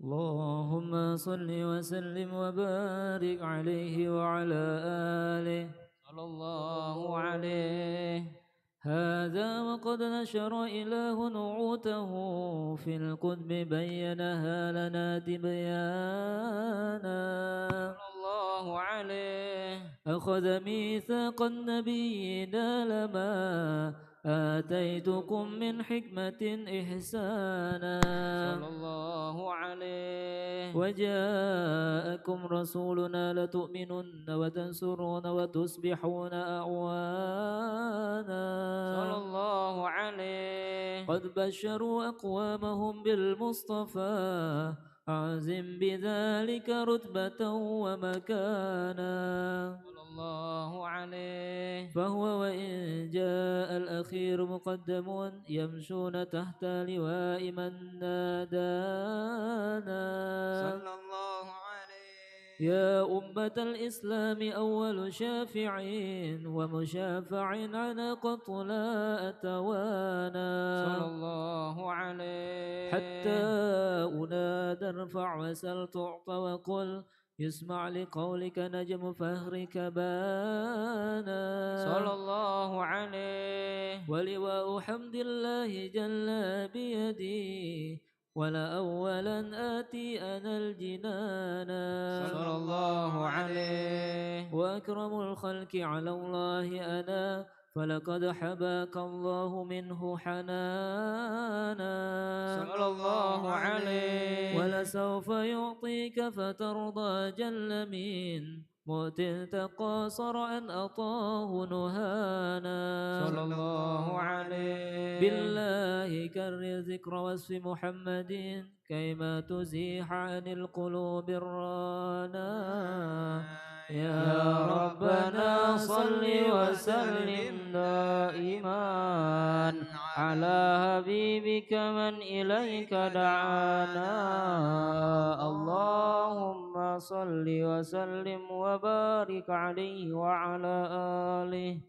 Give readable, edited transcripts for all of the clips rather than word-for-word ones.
اللهم صل وسلم وبارك عليه وعلى آله صلى الله عليه. هذا وقد نشر إله نعوته في القطب بينها لنا تبيانا صلى الله عليه. أخذ ميثاق النبيين لما آتيتكم من حكمة إحسانا صلى الله عليه. وجاءكم رسولنا لتؤمنن وتنصرون وتصبحون أعوانا صلى الله عليه. قد بشروا أقوامهم بالمصطفى عازم بذلك رتبة ومكانا صلى الله عليه. فهو وإن جاء الأخير مقدم يمشون تحت لواء من نادانا صلى الله عليه. يا أمة الإسلام أول شافعين ومشافع عن قط لا أتوانا صلى الله عليه. حتى أنادى ارفع وسل تعطى وقل يسمع لقولك نجم فهرك بانا صلى الله عليه. ولواء حمد الله جل بيدي ولا أولا آتي أنا الجنان صلى الله عليه. وأكرم الخلق على الله أنا فلقد حباك الله منه حنانا صلى الله عليه. ولسوف يعطيك فترضى جل من موت تقاصر أن أطاه نهانا صلى الله عليه. بالله كرر ذكر وصف محمد كيما تزيح عن القلوب الرانا. يا ربنا صل وسلم دائما على حبيبك من إليك دعانا. اللهم صل وسلم وبارك عليه وعلى آله.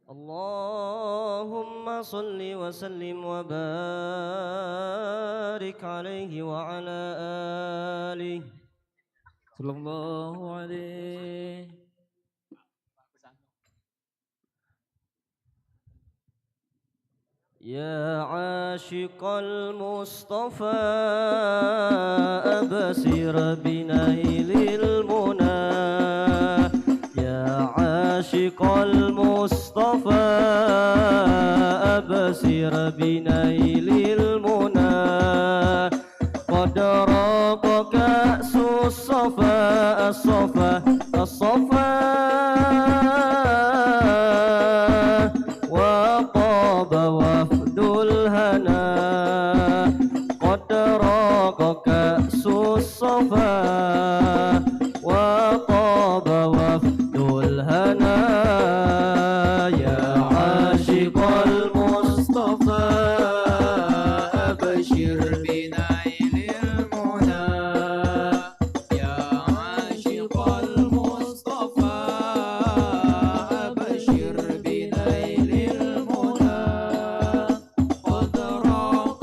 اللهم صل وسلم وبارك عليه وعلى آله صلى الله عليه. يا عاشق المصطفى أبصر بنيل المنى. يا عاشق المصطفى أبصر بنيل المنى. قد راق كأس الصفا الصفا الصفا وطاب وفد الهنا. قد راق كأس الصفا وطاب وفد الهنا. يا عاشق المصطفى أبشر بنيل المنى. يا عاشق المصطفى أبشر بنيل المنى. قد راق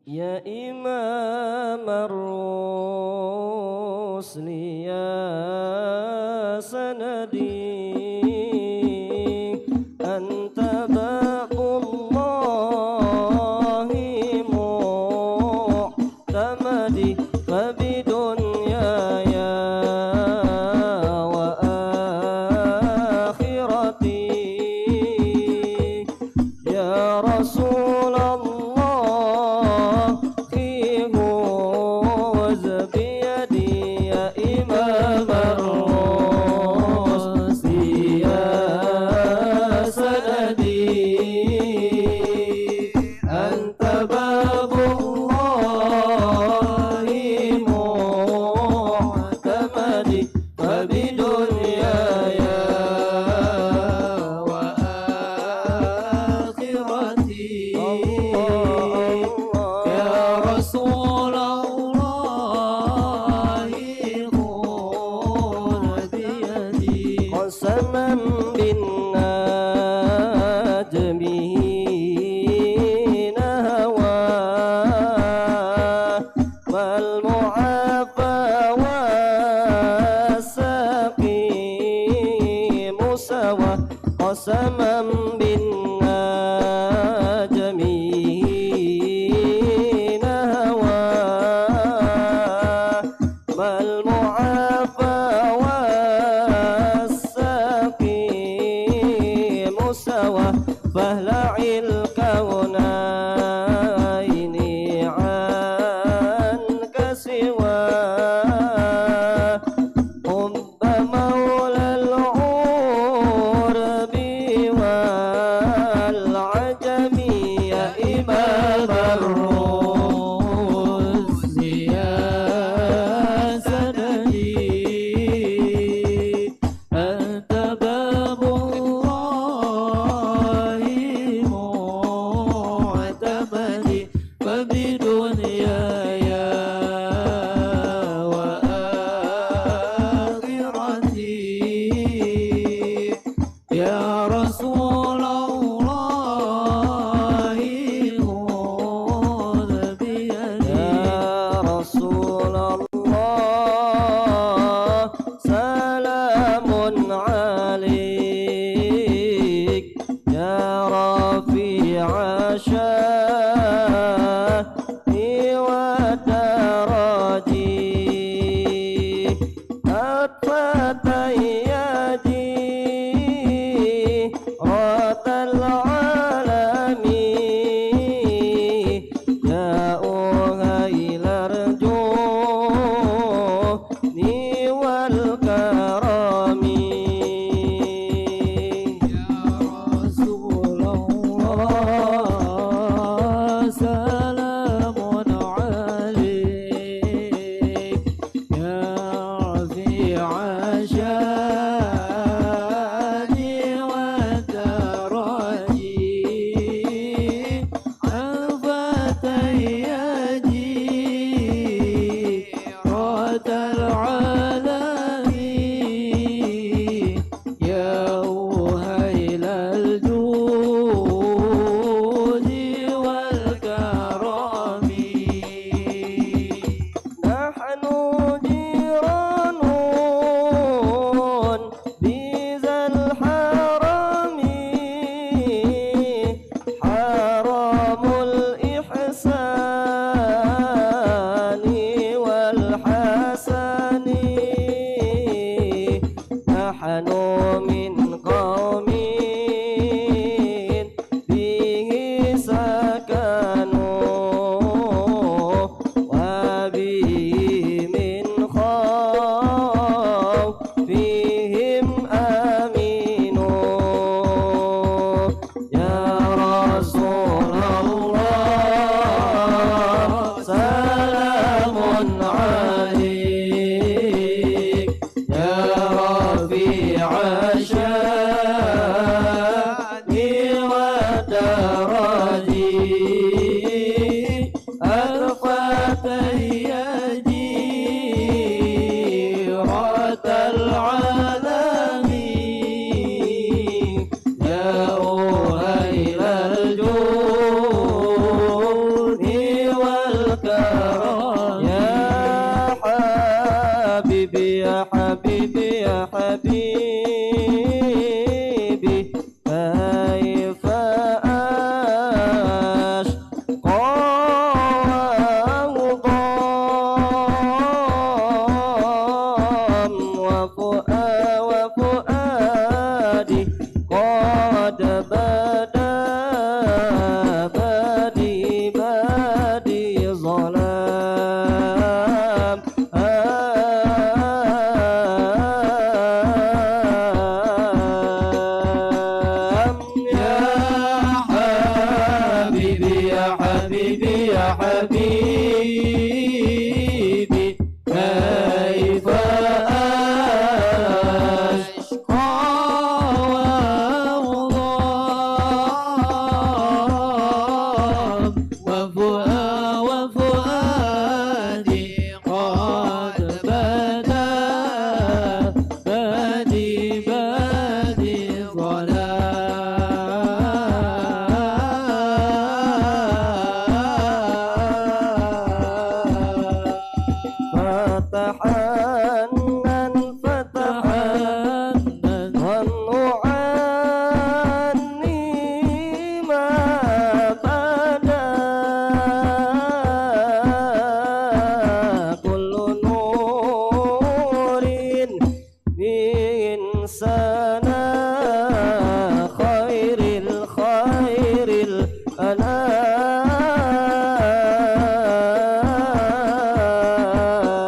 يا إمام الرسل يا سندي أنت باب الله معتمدي فبدنياي وآخرتي يا رسول الله خذ بيدي يا إمام الرسل يا سندي أنت باب الله معتمدي فبدنياي وآخرتي يا رسول الله خذ بيدي قسما بالنجمين هوى والمعافى والسقيم سوى قسما بالنجمين هوى والمعافى عليك يا رفيع الشان والدرج أطفت يدي رات العالمين يا أهيل أرجوني والكرم يا رسول الله سلام عليك يا رفيع الشان والدرج أنفت يدي رات العالمين يا وهيل الجود والكرم نحن جيران بذا الحرم حرم الإحسان والحسن نحن من قوم به سكنوا وبه من خوفهم آمنوا يا رسول الله سلام عليك يا رفيع الشان والدرج ألفت يدي رات العالمين يا أهيل الجود والكرم يا حبيبي يا حبيبي يا حبيبي كيف أشقى وضام وفؤادي قد بدا بادي ظلام يا حبيبي يا حبيبي يا حبيبي كيف أشقى وأغضب وفؤادي قد بدا بادي ظلام فتحنن ظنوا عني ما بدا كل نور من سنا خير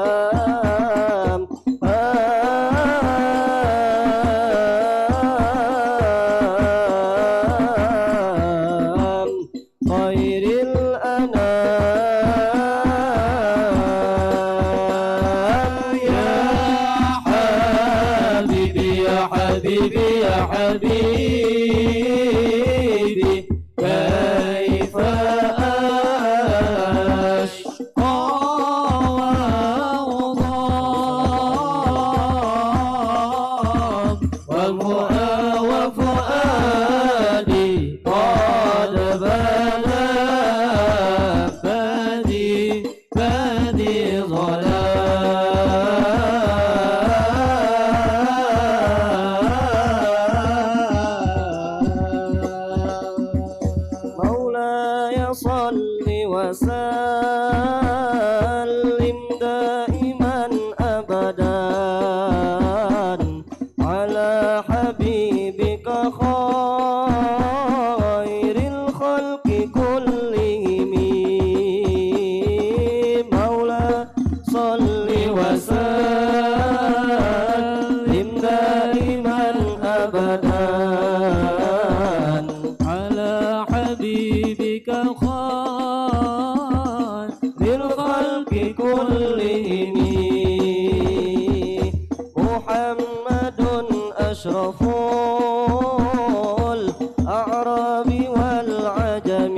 الأنام خير الأنام يا حبيبي يا حبيبي يا حبيبي كيف أشقى وأغضب وفؤادي قد بدا بادي ظلام حبيبك خير الخلق كلهم مولا صل وسلم دائما أبدا على حبيبك خير الخلق كلهم محمد أشرف الأعراب والعجم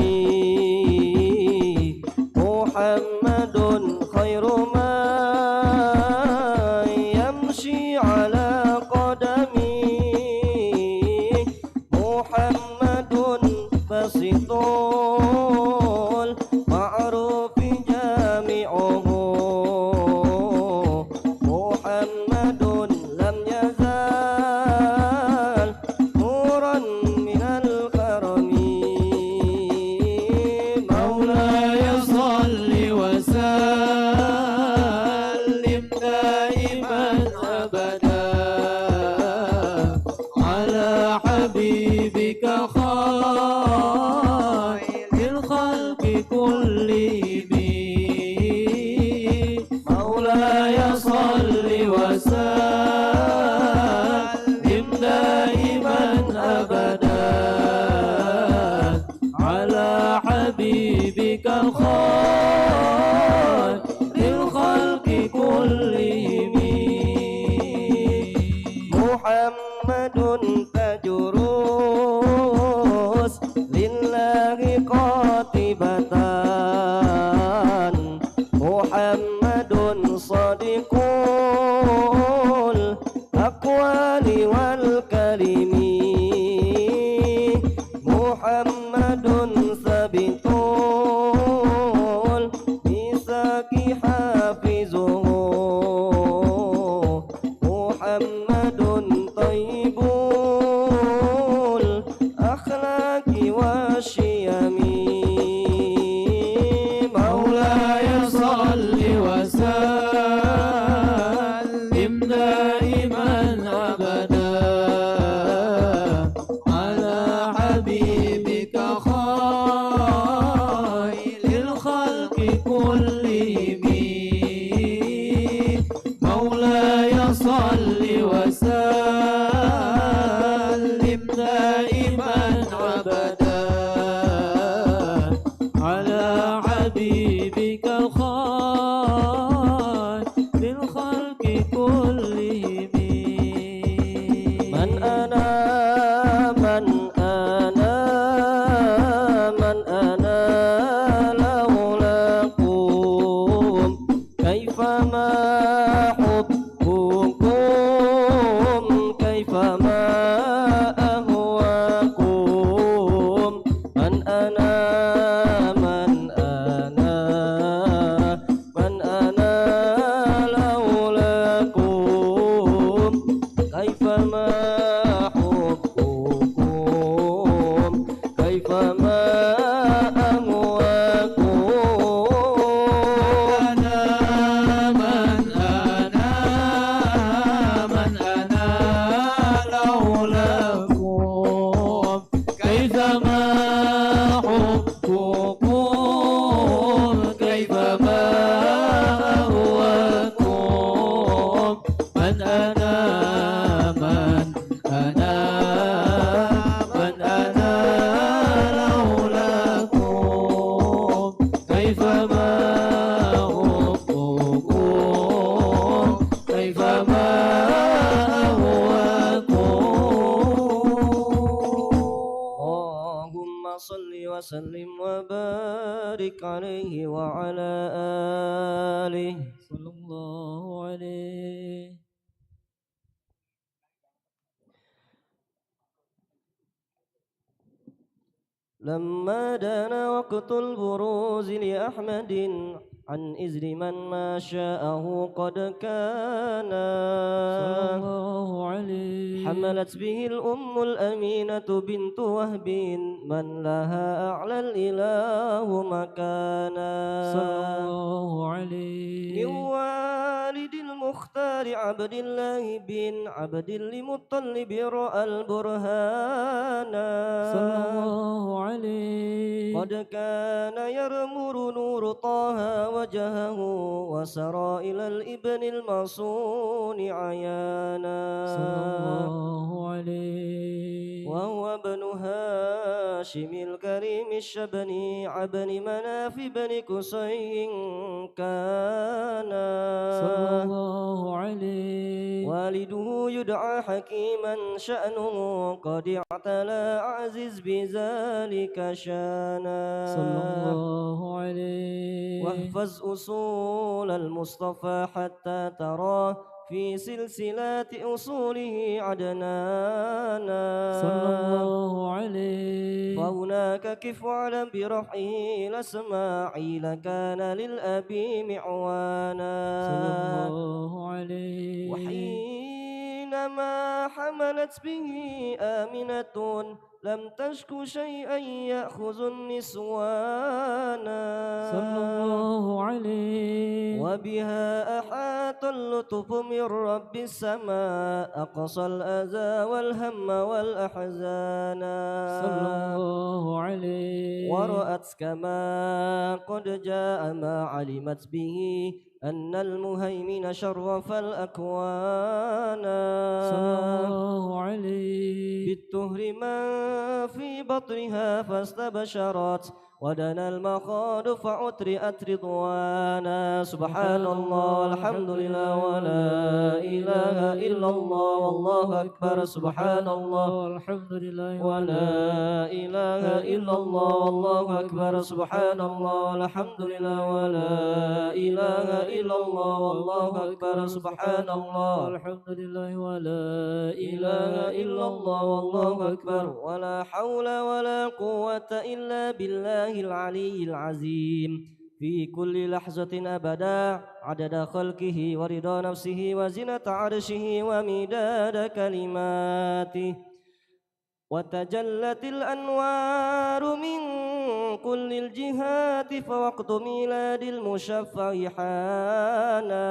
محمد خير من يمشي على قدمه محمد بسيط المعروف جامعه محمد لم يزال نورا من الكرم مولاي صل وسلم دائما أبدا على حبيبك خير الخلق كلهم مولاي صل وسلم دائما أبدا على حبيبك خير الخلق كلهم محمد تاج لله قاطبة محمد صادق الأقوال والكلم محمد ثابت الميثاق حافظه محمد طيب الأخلاق والشيم مولاي صل وسلم دائما أبدا على حبيبك خير الخلق كلهم مولاي صل وسلم دائما أبدا على حبيبك خير الخلق كلهم من أنا من أنا من أنا لولاكم كيفما حبكم كيفما أهواكم من أنا من أنا من أنا لولاكم كيفما حبكم كيفما أهواكم أنا من أنا من أنا لولاكم كيفما حبكم كيفما أهواكم من أنا من أنا من أنا لولاكم كيفما حبكم كيفما اللهم صل وسلم وبارك عليه وعلى آله صلى الله عليه. لما دنا وقت البروز لأحمد عن إذن من ما شاءه قد كان صلى الله عليه حملت به الأم الأمينة بنت وهب من لها أعلى الإله مكانا صلى الله عليه من والد المختار عبد الله بن عبد المطلب رأى البرهان صلى الله عليه قد كان يرمر نور طه وجهه وسرى إلى الابن المصون عيانا صلى الله عليه وهو ابن هاشم الكريم الشبني عبد مناف بن كسي كان صلى الله عليه والده يدعى حكيما شأنه قد اعتلى عزيز بذلك شانا صلى الله عليه واحفظ أصول المصطفى حتى تراه في سلسلة أصوله عدنانا صلى الله عليه فهناك كف علم برحيل إسماعيل كان للأبي معوانا صلى الله عليه وحينما حملت به آمنة لم تشك شيئا يأخذ النسوان صلى الله عليه وبها أحاط اللطف من رب السماء أقصى الأذى والهم والأحزان صلى الله عليه ورأت كما قد جاء ما علمت به أن المهيمن شرف الأكوان صلى الله عليه بالطهر ما في بطنها فاستبشرت ودنا المخاض فعترئت رضوانا سبحان الله والحمد لله ولا إله إلا الله والله أكبر سبحان الله والحمد لله ولا إله إلا الله والله أكبر سبحان الله والحمد لله ولا إله إلا الله والله أكبر سبحان الله والحمد لله ولا إله إلا الله والله أكبر ولا حول ولا قوة إلا بالله العلي العظيم في كل لحظة أبدا عدد خلقه ورضا نفسه وزنة عرشه ومداد كلماته وتجلت الأنوار من كل الجهات فوقت ميلاد المشفع حانا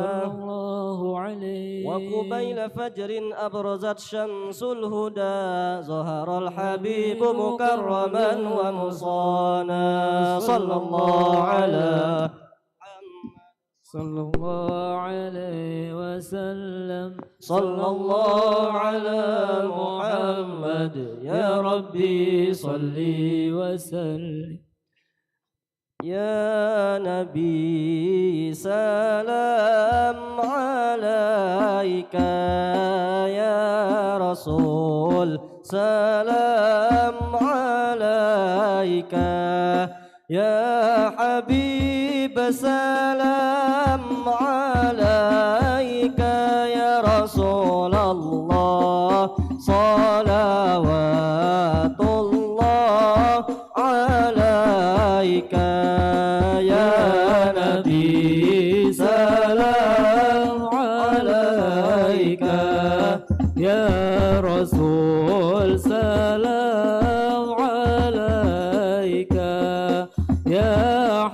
صلى الله عليه وقبيل فجر أبرزت شمس الهدى ظهر الحبيب مكرما ومصانا صلى الله على صلى الله عليه وسلم صلى الله على محمد يا ربي صل وسلم يا نبي سلام عليك يا رسول سلام عليك يا حبيب سلام عليك يا رسول الله صلوات الله عليك يا نبي سلام عليك يا رسول سلام عليك يا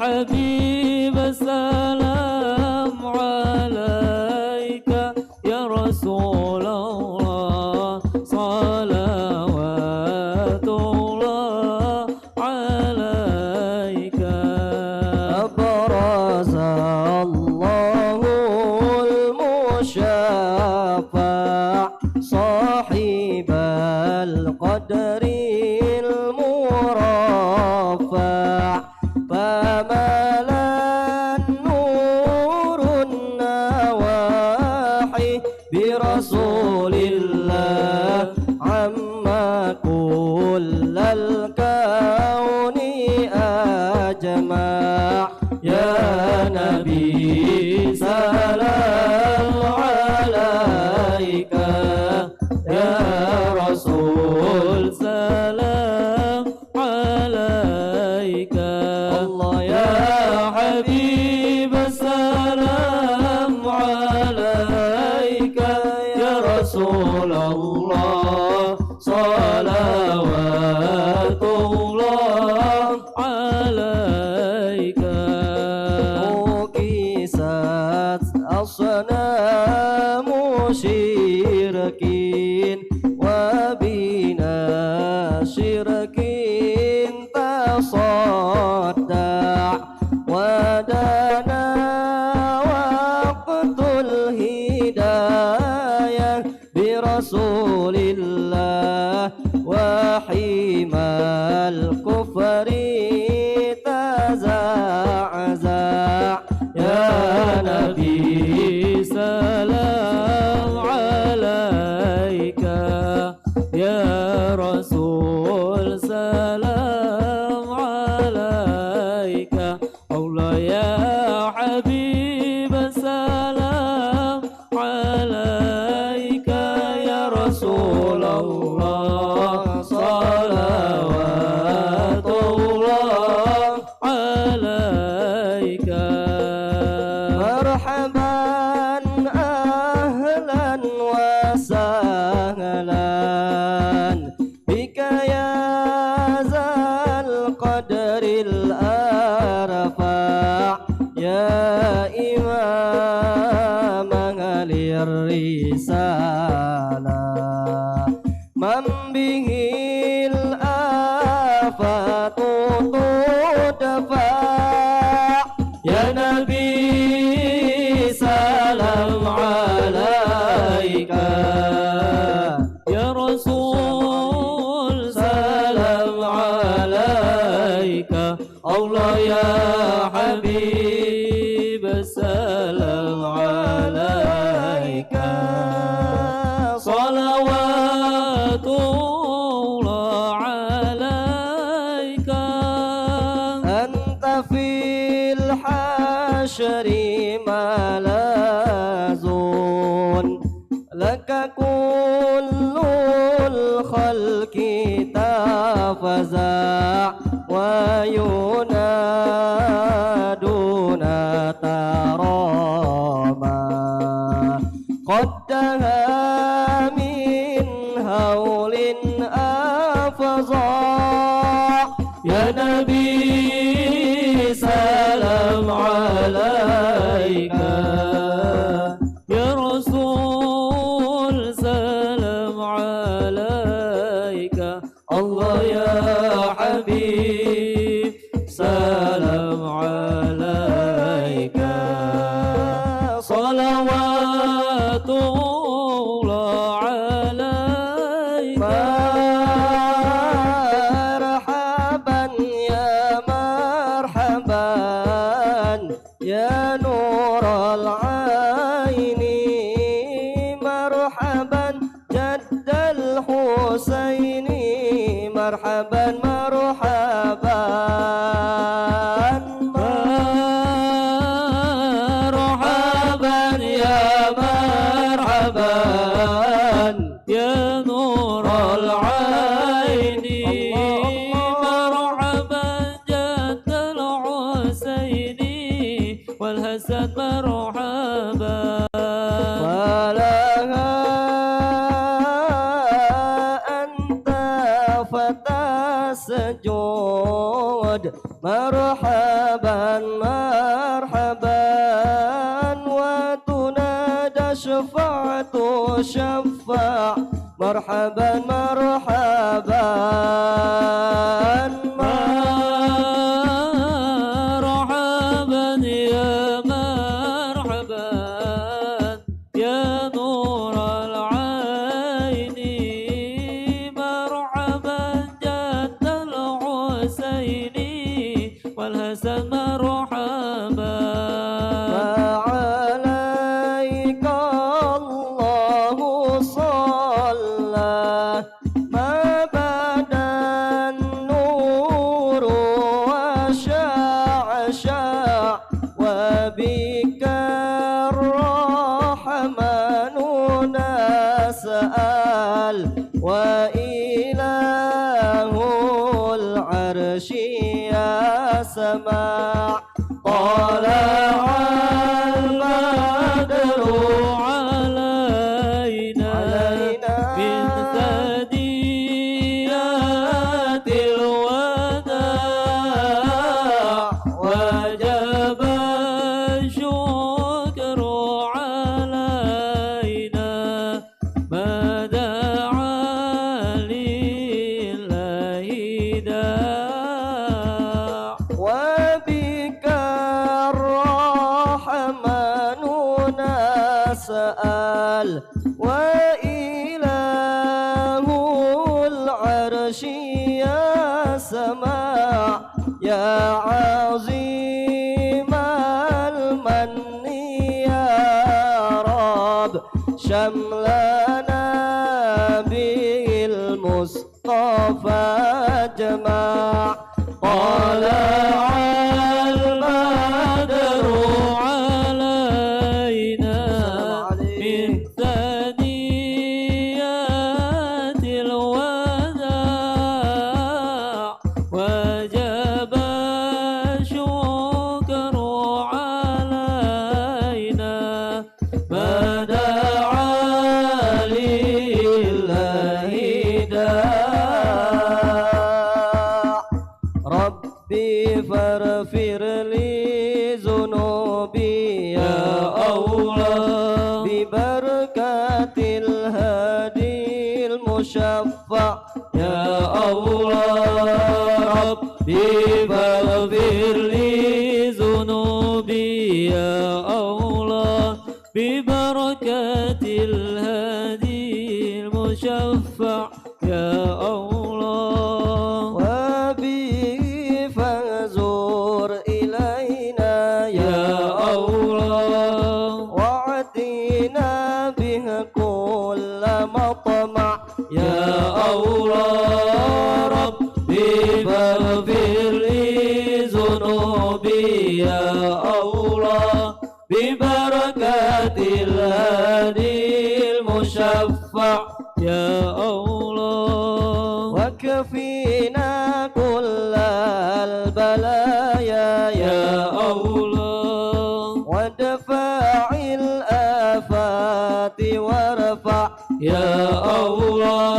حبيب سلام عليك يا رسول الله صلوات الله عليك أبرز الله المشفع صاحب القدر المرفع فملا النور النواحي برسول الله عما كل الكون أجمع يا نبي سلام عليك يا رسول سلام عليك الله يا حبيب سلام عليك يا رسول الله صلوات الله عليك وكست أصنام شرك وبنا شرك تصدع ودنا وقت الهداية برسول الله وحيما الكفر تزعزع يا نبي سلام عليك يا رسول سلام عليك مولاي يا حبيب سلام عليك يا رسول الله صلوات الله عليك مرحبا أهلا وسهلا بك يا ذا القدر الأرفع يا إمام أهل الرسالة من به الآفات تدفع يا نبي سلام عليك يا رسول سلام عليك الله يا حبيب سلام عليك صلوات الله عليك أنت في الحشر ملاذون لك كل الخلق تفزع وينادون تراما قدها من هول أفظع يا نبي سلام عليك يا رسول سلام عليك الله يا حبيب سلام عليك صلوات الله عليك مرحبا يا مرحبا يا نور العين مرحبا جد الحسين مرحبا مرحبا مرحبا يا مرحبا يا نور العين مرحبا جد الحسين والحسن مرحبا ولها أنت فتى سجود مرحبا مرحبا وتنادى شفعت شفع مرحبا مرحبا مرحبا يا مرحبا يا نور العين مرحبا جد الحسين والحسن مرحبا وعليك الله صلى ما بدا النور وشعشع وبك الرحمن نسأل وإله العرش يسمع طلع البدر علينا من ثدييات الوداع وجب الشكر علينا ما يغشي السماء يا عظيم المن يا رب شملنا بالمصطفى جمع طلع البدر علينا من ثنيات الوداع وجب الشكر علينا بدعا لله داع ربي فاغفر لي ذنوبي يا الله ببركة الهادي المشفع يا الله ربي فاغفر لي ذنوبي يا الله ببركة الهادي المشفع يا الله وبه فانظر إلينا يا الله وعدنا به كل مطمع يا الله ربي فاغفر لي ذنوبي يا الله ببركة الهادي المشفع يا الله وكفينا كل البلايا يا الله ودفع الآفات وارفع يا الله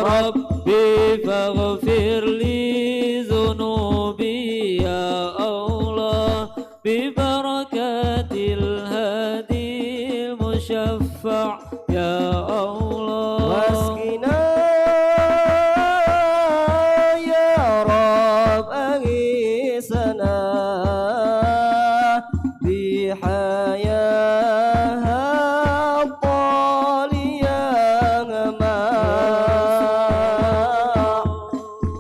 ربي فاغفر لي ذنوبي يا الله ببركة الهادي المشفع يا الله واسقنا يا رب أغيثنا بحياة الطالية ماء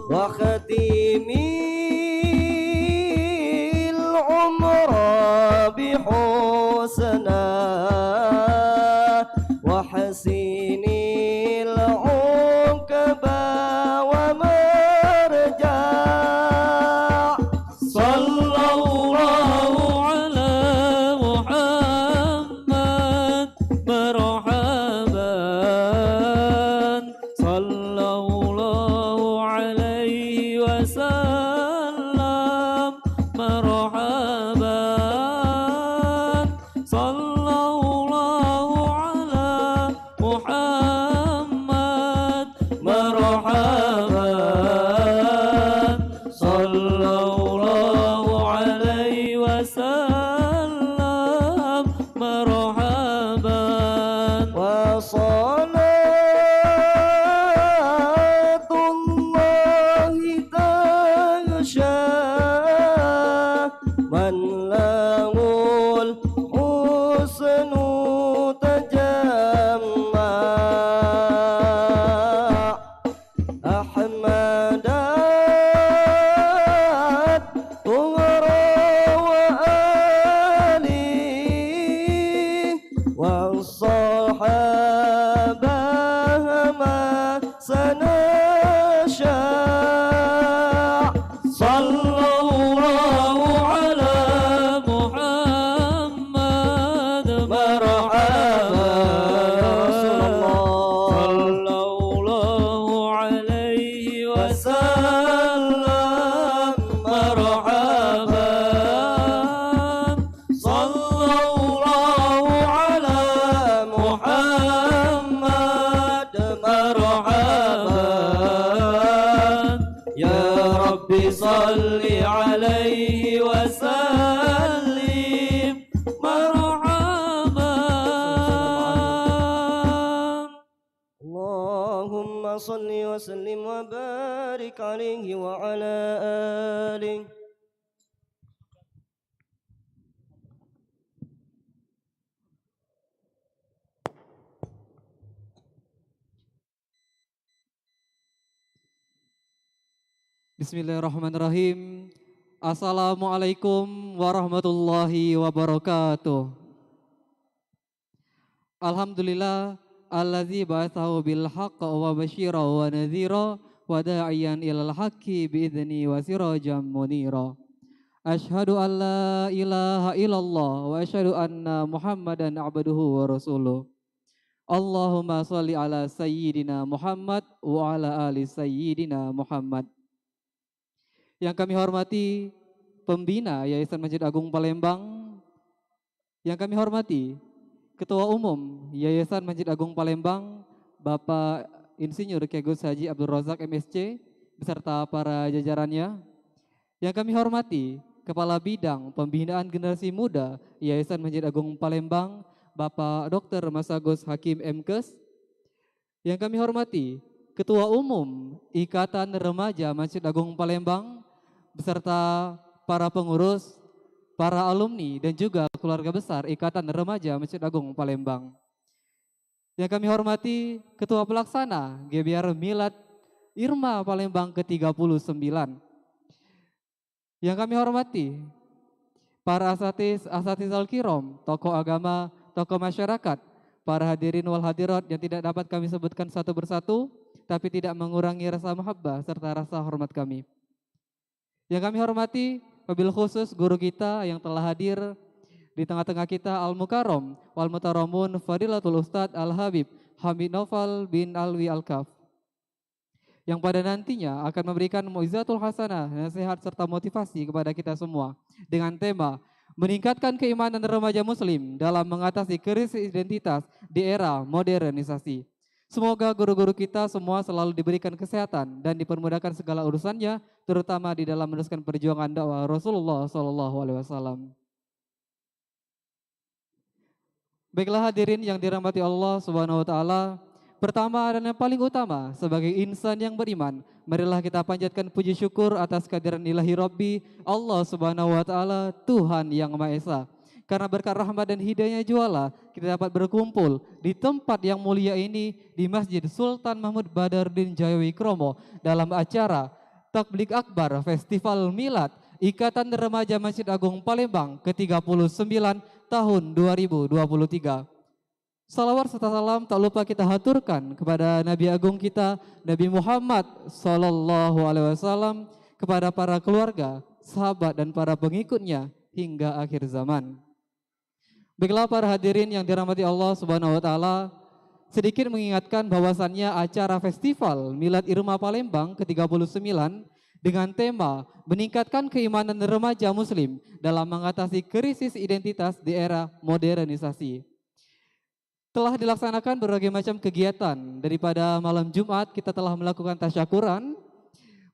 وختمي العمر بحسنا وحسين العقبى ومرجع صلى الله على محمد مرحبا صلى الله عليه وسلم مرحبا صلى الله على محمد مرحبا صلى الله عليه وسلم مرحبا وصلاة الله تغشى من له الحسن تجمع أحمد طهرا وآله والصحابة ما سنشاء صلى الله على محمد مرحبا صلى الله عليه وسلم مرحبا صلى الله على محمد مرحبا يا ربي صل عليه وسلم مرحبا اللهم صل وسلم وبارك عليه وعلى آله Bismillahirrahmanirrahim. Assalamualaikum warahmatullahi wabarakatuh. Alhamdulillah allazi ba'athahu bil haqq wa basyira wa nadhira wa da'iyan ilal haqqi bi'idzni wa sirajan munira. Asyhadu an la ilaha illallah wa asyhadu anna Muhammadan abduhu wa rasuluh. Allahumma shalli ala sayyidina Muhammad wa ala ali sayyidina Muhammad. Yang kami hormati pembina Yayasan Masjid Agung Palembang, yang kami hormati Ketua Umum Yayasan Masjid Agung Palembang, Bapak Insinyur Kiai Gus Haji Abdul Razak MSC, beserta para jajarannya. Yang kami hormati Kepala Bidang Pembinaan Generasi Muda Yayasan Masjid Agung Palembang, Bapak Dr. Mas Agus Hakim MKes. Yang kami hormati Ketua Umum Ikatan Remaja Masjid Agung Palembang, beserta para pengurus, para alumni, dan juga keluarga besar Ikatan Remaja Masjid Agung Palembang. Yang kami hormati Ketua Pelaksana Gebiar Milad Irma Palembang ke-39. Yang kami hormati para asatiz al-kiram, tokoh agama, tokoh masyarakat, para hadirin wal hadirat yang tidak dapat kami sebutkan satu persatu, tapi tidak mengurangi rasa mahabbah serta rasa hormat kami. Yang kami hormati wabil khusus guru kita yang telah hadir di tengah-tengah kita, Al-Mukarram wal Mutaramun Fadilatul Ustadz Al-Habib Hamid Noval bin Alwi Al-Kaf, yang pada nantinya akan memberikan muizatul hasanah, nasihat serta motivasi kepada kita semua dengan tema meningkatkan keimanan remaja muslim dalam mengatasi krisis identitas di era modernisasi. Semoga guru-guru kita semua selalu diberikan kesehatan dan dipermudahkan segala urusannya, terutama di dalam meneruskan perjuangan dakwah Rasulullah SAW. Baiklah hadirin yang dirahmati Allah Subhanahu wa taala, pertama dan yang paling utama sebagai insan yang beriman, marilah kita panjatkan puji syukur atas kehadiran Ilahi Rabbi Allah Subhanahu wa taala, Tuhan yang Maha Esa. Karena berkat rahmat dan hidayahnya jualah kita dapat berkumpul di tempat yang mulia ini di Masjid Sultan Mahmud Badaruddin Jayawi Kromo dalam acara Tabligh Akbar Festival Milad Ikatan Remaja Masjid Agung Palembang ke-39 tahun 2023. Salawat serta salam tak lupa kita haturkan kepada Nabi Agung kita, Nabi Muhammad SAW, kepada para keluarga, sahabat dan para pengikutnya hingga akhir zaman. Baiklah para hadirin yang dirahmati Allah Subhanahu wa taala, sedikit mengingatkan bahwasannya acara Festival Milad Irma Palembang ke-39 dengan tema meningkatkan keimanan remaja muslim dalam mengatasi krisis identitas di era modernisasi. Telah dilaksanakan berbagai macam kegiatan. Daripada malam Jumat kita telah melakukan tasyakuran,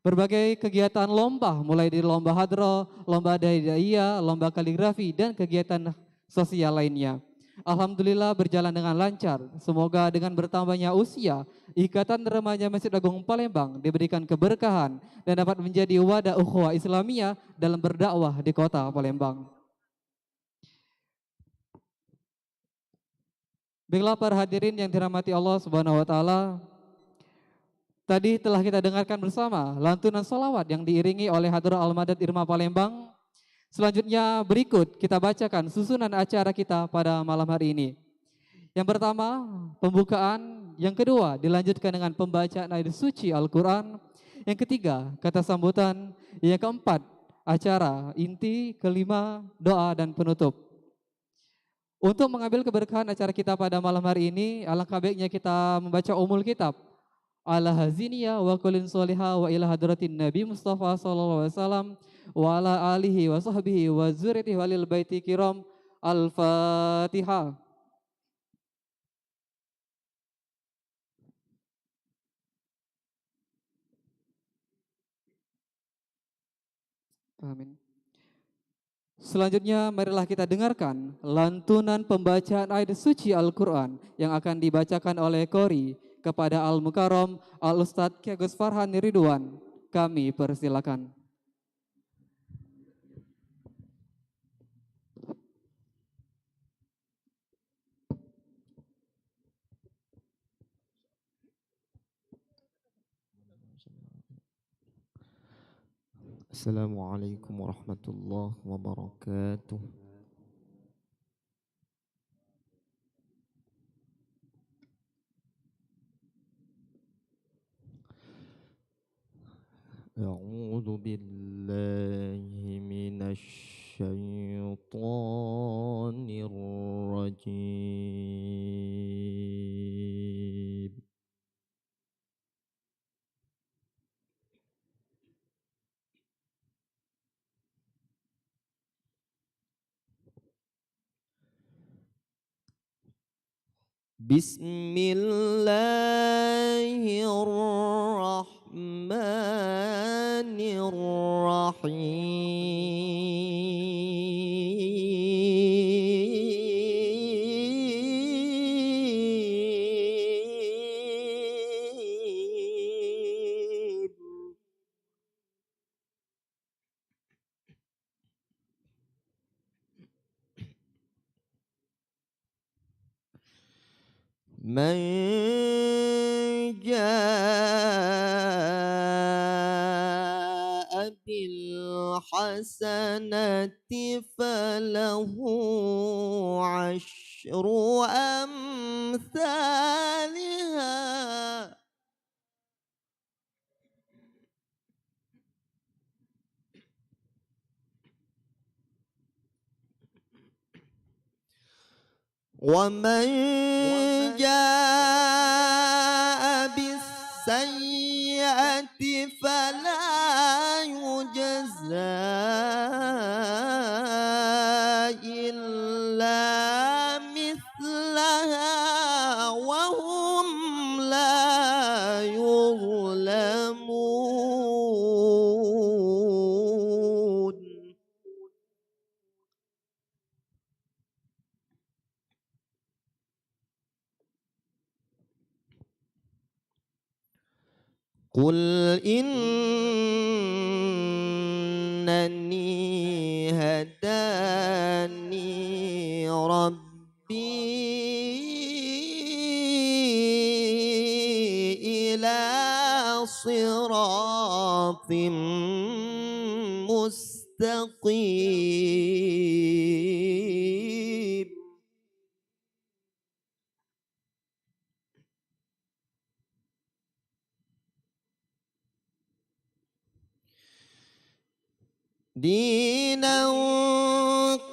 berbagai kegiatan lomba, mulai dari lomba hadroh, lomba daiyah, lomba kaligrafi, dan kegiatan sosial lainnya. Alhamdulillah berjalan dengan lancar. Semoga dengan bertambahnya usia, Ikatan Remaja Masjid Agung Palembang diberikan keberkahan dan dapat menjadi wadah ukhuwah Islamiyah dalam berdakwah di kota Palembang. Baiklah para hadirin yang dirahmati Allah Subhanahu wa taala, tadi telah kita dengarkan bersama lantunan sholawat yang diiringi oleh Hadrah Al-Madad Irma Palembang. Selanjutnya berikut kita bacakan susunan acara kita pada malam hari ini. Yang pertama pembukaan, yang kedua dilanjutkan dengan pembacaan ayat suci Al-Quran, yang ketiga kata sambutan, yang keempat acara inti, kelima doa dan penutup. Untuk mengambil keberkahan acara kita pada malam hari ini, alangkah baiknya kita membaca umul kitab ala haziniya wa kulin soliha wa ila hadratin Nabi Mustafa sallallahu alaihi wasallam wa ala alihi wa sahbihi wa zuriyatihi walil baiti kiram. Al-Fatihah. Amin. Selanjutnya marilah kita dengarkan lantunan pembacaan ayat suci Al-Quran yang akan dibacakan oleh Qori kepada Al-Mukarram Al-Ustadz Kiai Gus Farhan Ridwan. Kami persilakan. Assalamualaikum warahmatullahi wabarakatuh. أعوذ بالله من الشيطان الرجيم. بسم الله الرحمن الرحيم. من جاء بالحسنة فله عشر أمثالها ومن جاء بالسيئة فلا يجزى إلا مثلها وهم لا يظلمون. قل إنني هداني ربي إلى صراط مستقيم دينا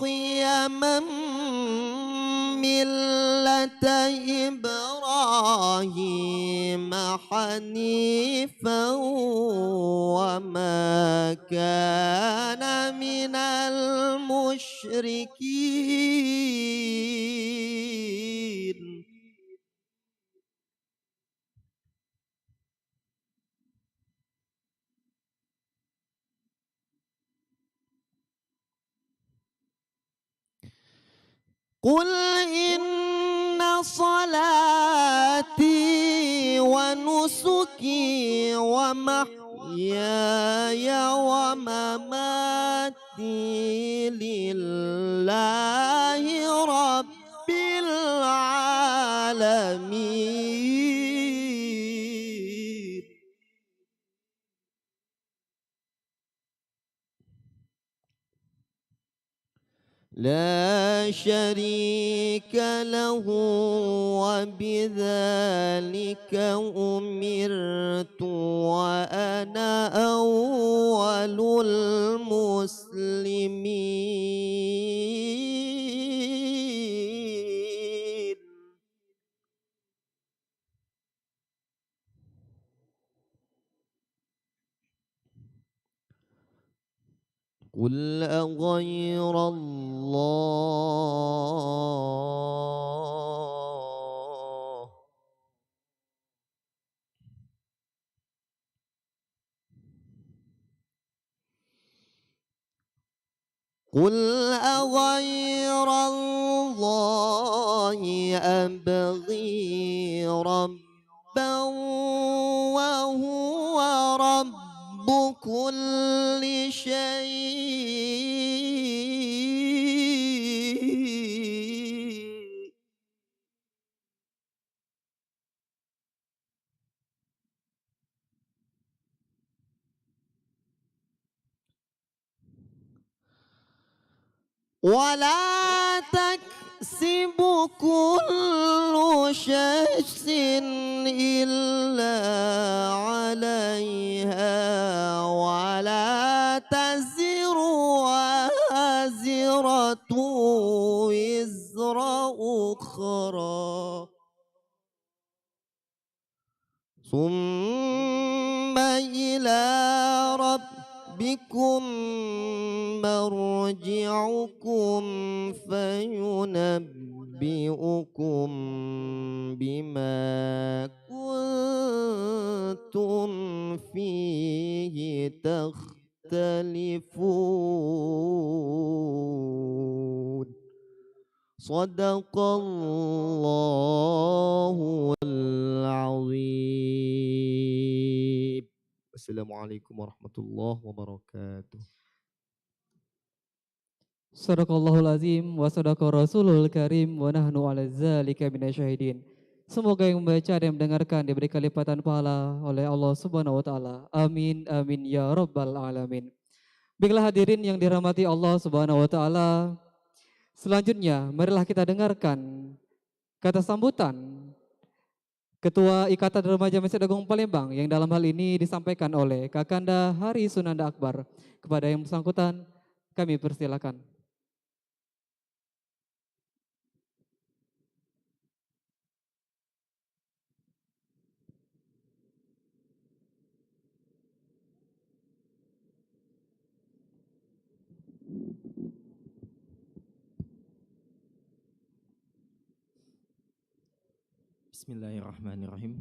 قيما ملة إبراهيم حنيفا وما كان من المشركين. قل إن صلاتي ونسكي ومحياي ومماتي لله رب العالمين لا شريك له وبذلك أمرت وأنا أول المسلمين. قل أغير الله قل أغير الله أبغي ربا وهو رب كل شيء. ولا تكسب كل شخص إلا عليها ولا تزر وازرة وزر أخرى ثم إلى ربكم مرجعكم فينبئكم بما كنتم فيه تختلفون صدق الله العظيم. Assalamualaikum warahmatullahi wabarakatuh. Sadaqallahul azim wa sadaqa rasulul karim wa nahnu ala zalika minasyahidin. Semoga yang membaca dan mendengarkan diberi kelipatan pahala oleh Allah Subhanahu wa taala. Amin amin ya rabbal alamin. Baiklah hadirin yang dirahmati Allah Subhanahu wa taala. Selanjutnya marilah kita dengarkan kata sambutan Ketua Ikatan Remaja Masjid Agung Palembang yang dalam hal ini disampaikan oleh Kakanda Hari Sunanda Akbar. Kepada yang bersangkutan kami persilakan. Bismillahirrahmanirrahim.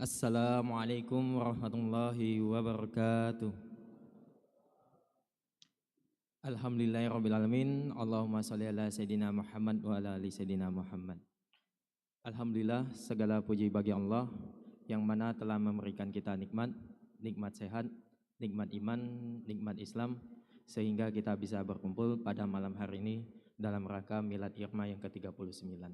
Assalamualaikum warahmatullahi wabarakatuh. Alhamdulillahirrabbilalamin. Allahumma salli ala Sayyidina Muhammad wa ala ali Sayyidina Muhammad. Alhamdulillah, segala puji bagi Allah yang mana telah memberikan kita nikmat sehat, nikmat iman, nikmat Islam, sehingga kita bisa berkumpul pada malam hari ini dalam rangka Milad Irma yang ke-39.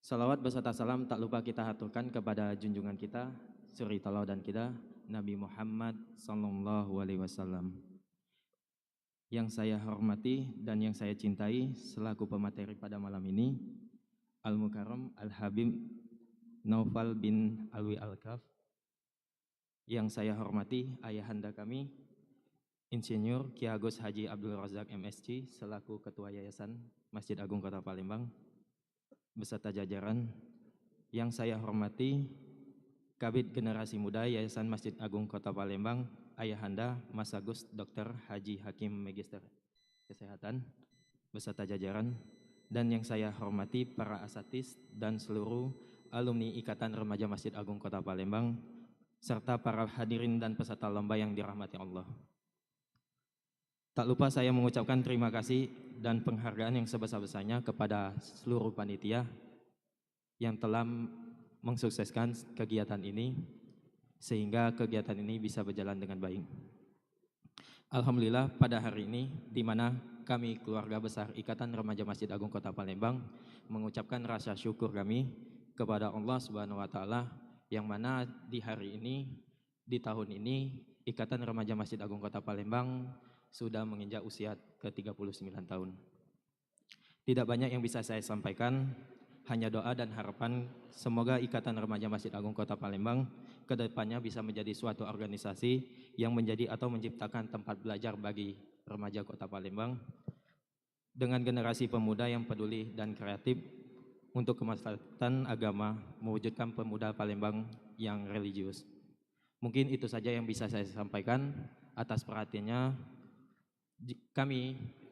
Salawat beserta salam tak lupa kita haturkan kepada junjungan kita, suri tauladan kita, Nabi Muhammad sallallahu alaihi wasallam. Yang saya hormati dan yang saya cintai selaku pemateri pada malam ini, Al-Mukarram Al-Habib Naufal bin Alwi Al-Kaf. Yang saya hormati ayahanda kami, Insinyur Ki Agus Haji Abdul Razak MSc selaku Ketua Yayasan Masjid Agung Kota Palembang beserta jajaran. Yang saya hormati Kabid Generasi Muda Yayasan Masjid Agung Kota Palembang, ayahanda Mas Agus Dr. Haji Hakim Magister Kesehatan beserta jajaran. Dan yang saya hormati para asatis dan seluruh alumni Ikatan Remaja Masjid Agung Kota Palembang serta para hadirin dan peserta lomba yang dirahmati Allah. Tak lupa saya mengucapkan terima kasih dan penghargaan yang sebesar-besarnya kepada seluruh panitia yang telah mensukseskan kegiatan ini sehingga kegiatan ini bisa berjalan dengan baik. Alhamdulillah pada hari ini di mana kami keluarga besar Ikatan Remaja Masjid Agung Kota Palembang mengucapkan rasa syukur kami kepada Allah Subhanahu wa taala yang mana di hari ini, di tahun ini Ikatan Remaja Masjid Agung Kota Palembang sudah menginjak usia ke-39 tahun. Tidak banyak yang bisa saya sampaikan, hanya doa dan harapan semoga Ikatan Remaja Masjid Agung Kota Palembang ke depannya bisa menjadi suatu organisasi yang menjadi atau menciptakan tempat belajar bagi remaja Kota Palembang dengan generasi pemuda yang peduli dan kreatif untuk kemaslahatan agama, mewujudkan pemuda Palembang yang religius. Mungkin itu saja yang bisa saya sampaikan. Atas perhatiannya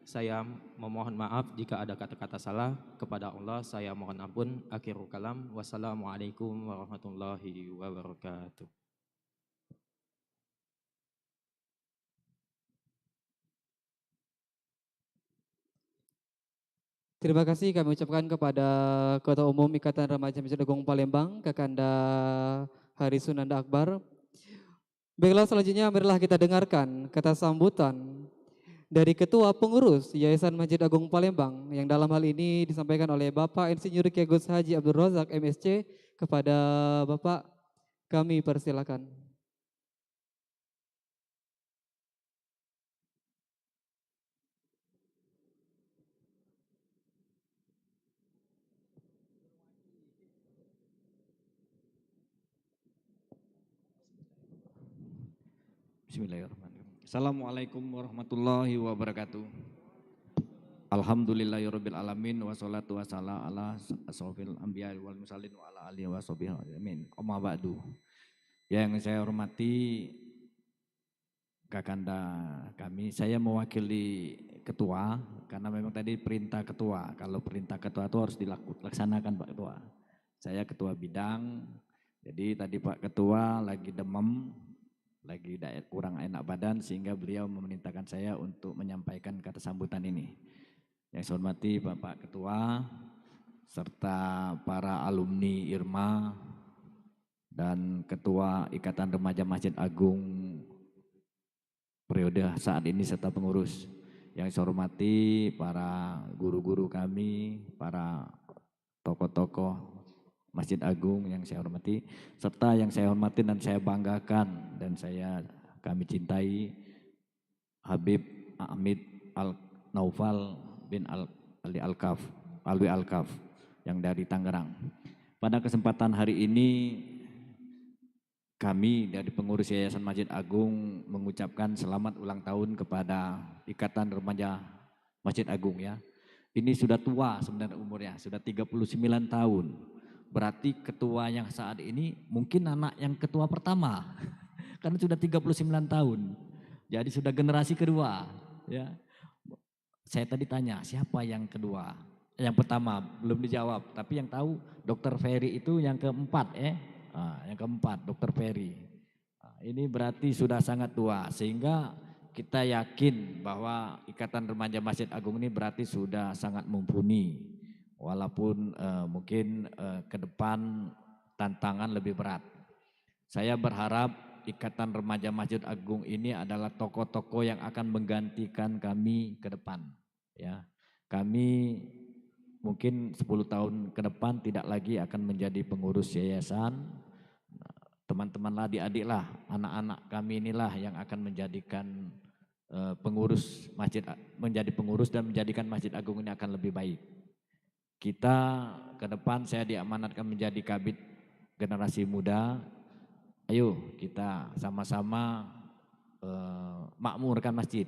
saya memohon maaf jika ada kata-kata salah. Kepada Allah saya mohon ampun. Akhirul kalam. Wassalamualaikum warahmatullahi wabarakatuh. Terima kasih kami ucapkan kepada Ketua Umum Ikatan Remaja Masjid Agung Palembang, Kakanda Hari Sunanda Akbar. Baiklah selanjutnya marilah kita dengarkan kata sambutan dari Ketua Pengurus Yayasan Masjid Agung Palembang yang dalam hal ini disampaikan oleh Bapak Insinyur Ki Agus Haji Abdul Razak MSc. Kepada Bapak kami persilakan. Bismillahirrahmanirrahim. Assalamualaikum warahmatullahi wabarakatuh. Alhamdulillahirabbil alamin wassalatu wassalamu ala asrofil anbiya wal mursalin wa ala alihi washabihi amin. Amma ba'du. Yang saya hormati Kakanda kami, saya mewakili ketua karena memang tadi perintah ketua. Kalau perintah ketua itu harus dilaksanakan Pak Ketua. Saya ketua bidang, jadi tadi Pak Ketua lagi demam, lagi kurang enak badan sehingga beliau memerintahkan saya untuk menyampaikan kata sambutan ini. Yang saya hormati Bapak Ketua serta para alumni IRMA dan Ketua Ikatan Remaja Masjid Agung periode saat ini serta pengurus. Yang saya hormati para guru-guru kami, para tokoh-tokoh Masjid Agung yang saya hormati, serta yang saya hormati dan saya banggakan dan kami cintai Habib Ahmad Al-Naufal bin Alwi Al-Kaf yang dari Tangerang. Pada kesempatan hari ini kami dari pengurus Yayasan Masjid Agung mengucapkan selamat ulang tahun kepada Ikatan Remaja Masjid Agung ya. Ini sudah tua sebenarnya umurnya, sudah 39 tahun. Berarti ketua yang saat ini mungkin anak yang ketua pertama. Karena sudah 39 tahun. Jadi sudah generasi kedua ya. Saya tadi tanya siapa yang kedua? Yang pertama belum dijawab, tapi yang tahu Dr. Ferry itu yang keempat ya. Yang keempat, Dr. Ferry. Ini berarti sudah sangat tua, sehingga kita yakin bahwa Ikatan Remaja Masjid Agung ini berarti sudah sangat mumpuni. Walaupun mungkin ke depan tantangan lebih berat. Saya berharap Ikatan Remaja Masjid Agung ini adalah tokoh-tokoh yang akan menggantikan kami ke depan. Ya, kami mungkin 10 tahun ke depan tidak lagi akan menjadi pengurus yayasan. Teman-teman lah, adik-adik lah, anak-anak kami inilah yang akan menjadikan pengurus masjid, menjadi pengurus dan menjadikan Masjid Agung ini akan lebih baik. Kita ke depan saya diamanatkan menjadi kabid generasi muda. Ayo kita sama-sama makmurkan masjid.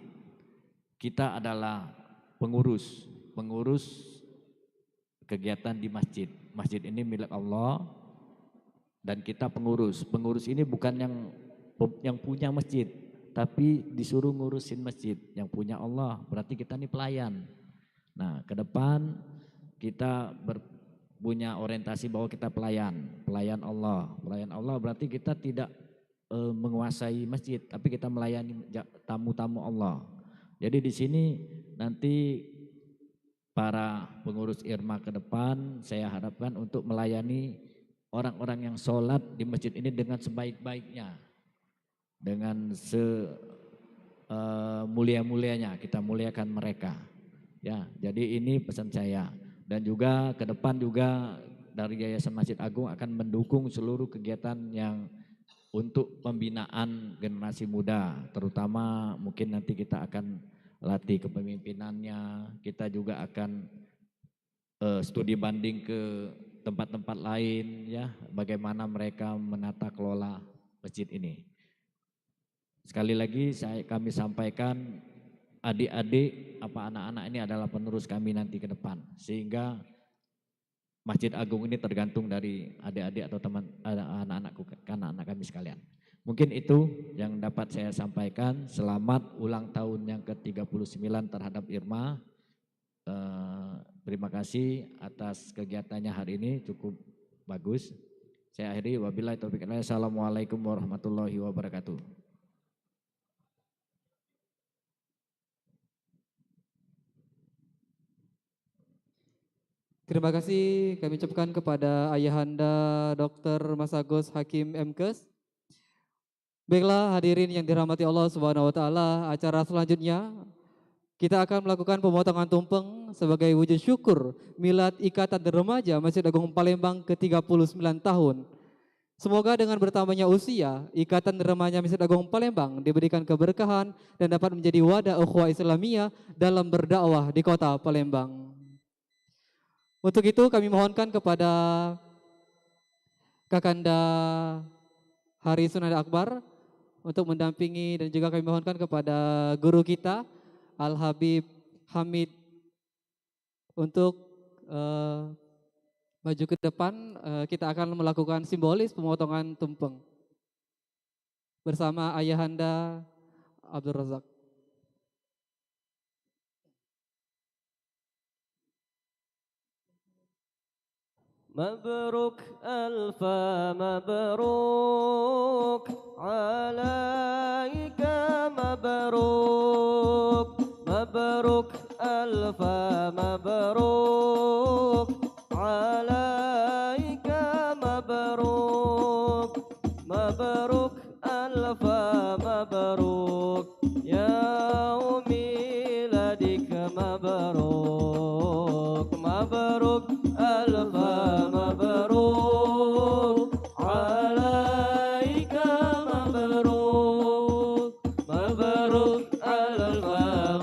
Kita adalah pengurus kegiatan di masjid. Masjid ini milik Allah dan kita pengurus. Pengurus ini bukan yang punya masjid, tapi disuruh ngurusin masjid. Yang punya Allah, berarti kita ini pelayan. Nah, ke depan kita punya orientasi bahwa kita pelayan Allah. Pelayan Allah berarti kita tidak menguasai masjid, tapi kita melayani tamu-tamu Allah. Jadi di sini nanti para pengurus IRMA ke depan saya harapkan untuk melayani orang-orang yang sholat di masjid ini dengan sebaik-baiknya, dengan mulia-mulianya, kita muliakan mereka. Ya, jadi ini pesan saya. Dan juga ke depan juga dari Yayasan Masjid Agung akan mendukung seluruh kegiatan yang untuk pembinaan generasi muda, terutama mungkin nanti kita akan latih kepemimpinannya, kita juga akan studi banding ke tempat-tempat lain ya, bagaimana mereka menata kelola masjid ini. Sekali lagi kami sampaikan adik-adik anak-anak ini adalah penerus kami nanti ke depan, sehingga Masjid Agung ini tergantung dari adik-adik atau anak-anak kami sekalian. Mungkin itu yang dapat saya sampaikan. Selamat ulang tahun yang ke-39 terhadap IRMA. Terima kasih atas kegiatannya hari ini, cukup bagus. Saya akhiri, wabillahi taufiq wal hidayah. Assalamualaikum warahmatullahi wabarakatuh. Terima kasih kami ucapkan kepada Ayahanda Dr. Mas Agus Hakim MKes. Baiklah hadirin yang dirahmati Allah Subhanahu wa taala, acara selanjutnya kita akan melakukan pemotongan tumpeng sebagai wujud syukur Milad Ikatan Remaja Masjid Agung Palembang ke-39 tahun. Semoga dengan bertambahnya usia, Ikatan Remaja Masjid Agung Palembang diberikan keberkahan dan dapat menjadi wadah ukhuwah Islamiyah dalam berdakwah di kota Palembang. Untuk itu kami mohonkan kepada Kakanda Hari Sunada Akbar untuk mendampingi dan juga kami mohonkan kepada guru kita Al-Habib Hamid untuk maju ke depan. Kita akan melakukan simbolis pemotongan tumpeng bersama Ayahanda Abdul Razak. مبروك ألف مبروك عليك مبروك مبروك ألف مبروك عليك مبروك مبروك ألف مبروك يوم ميلادك مبروك مبروك ألف مبروك عليك مبروك مبروك ألف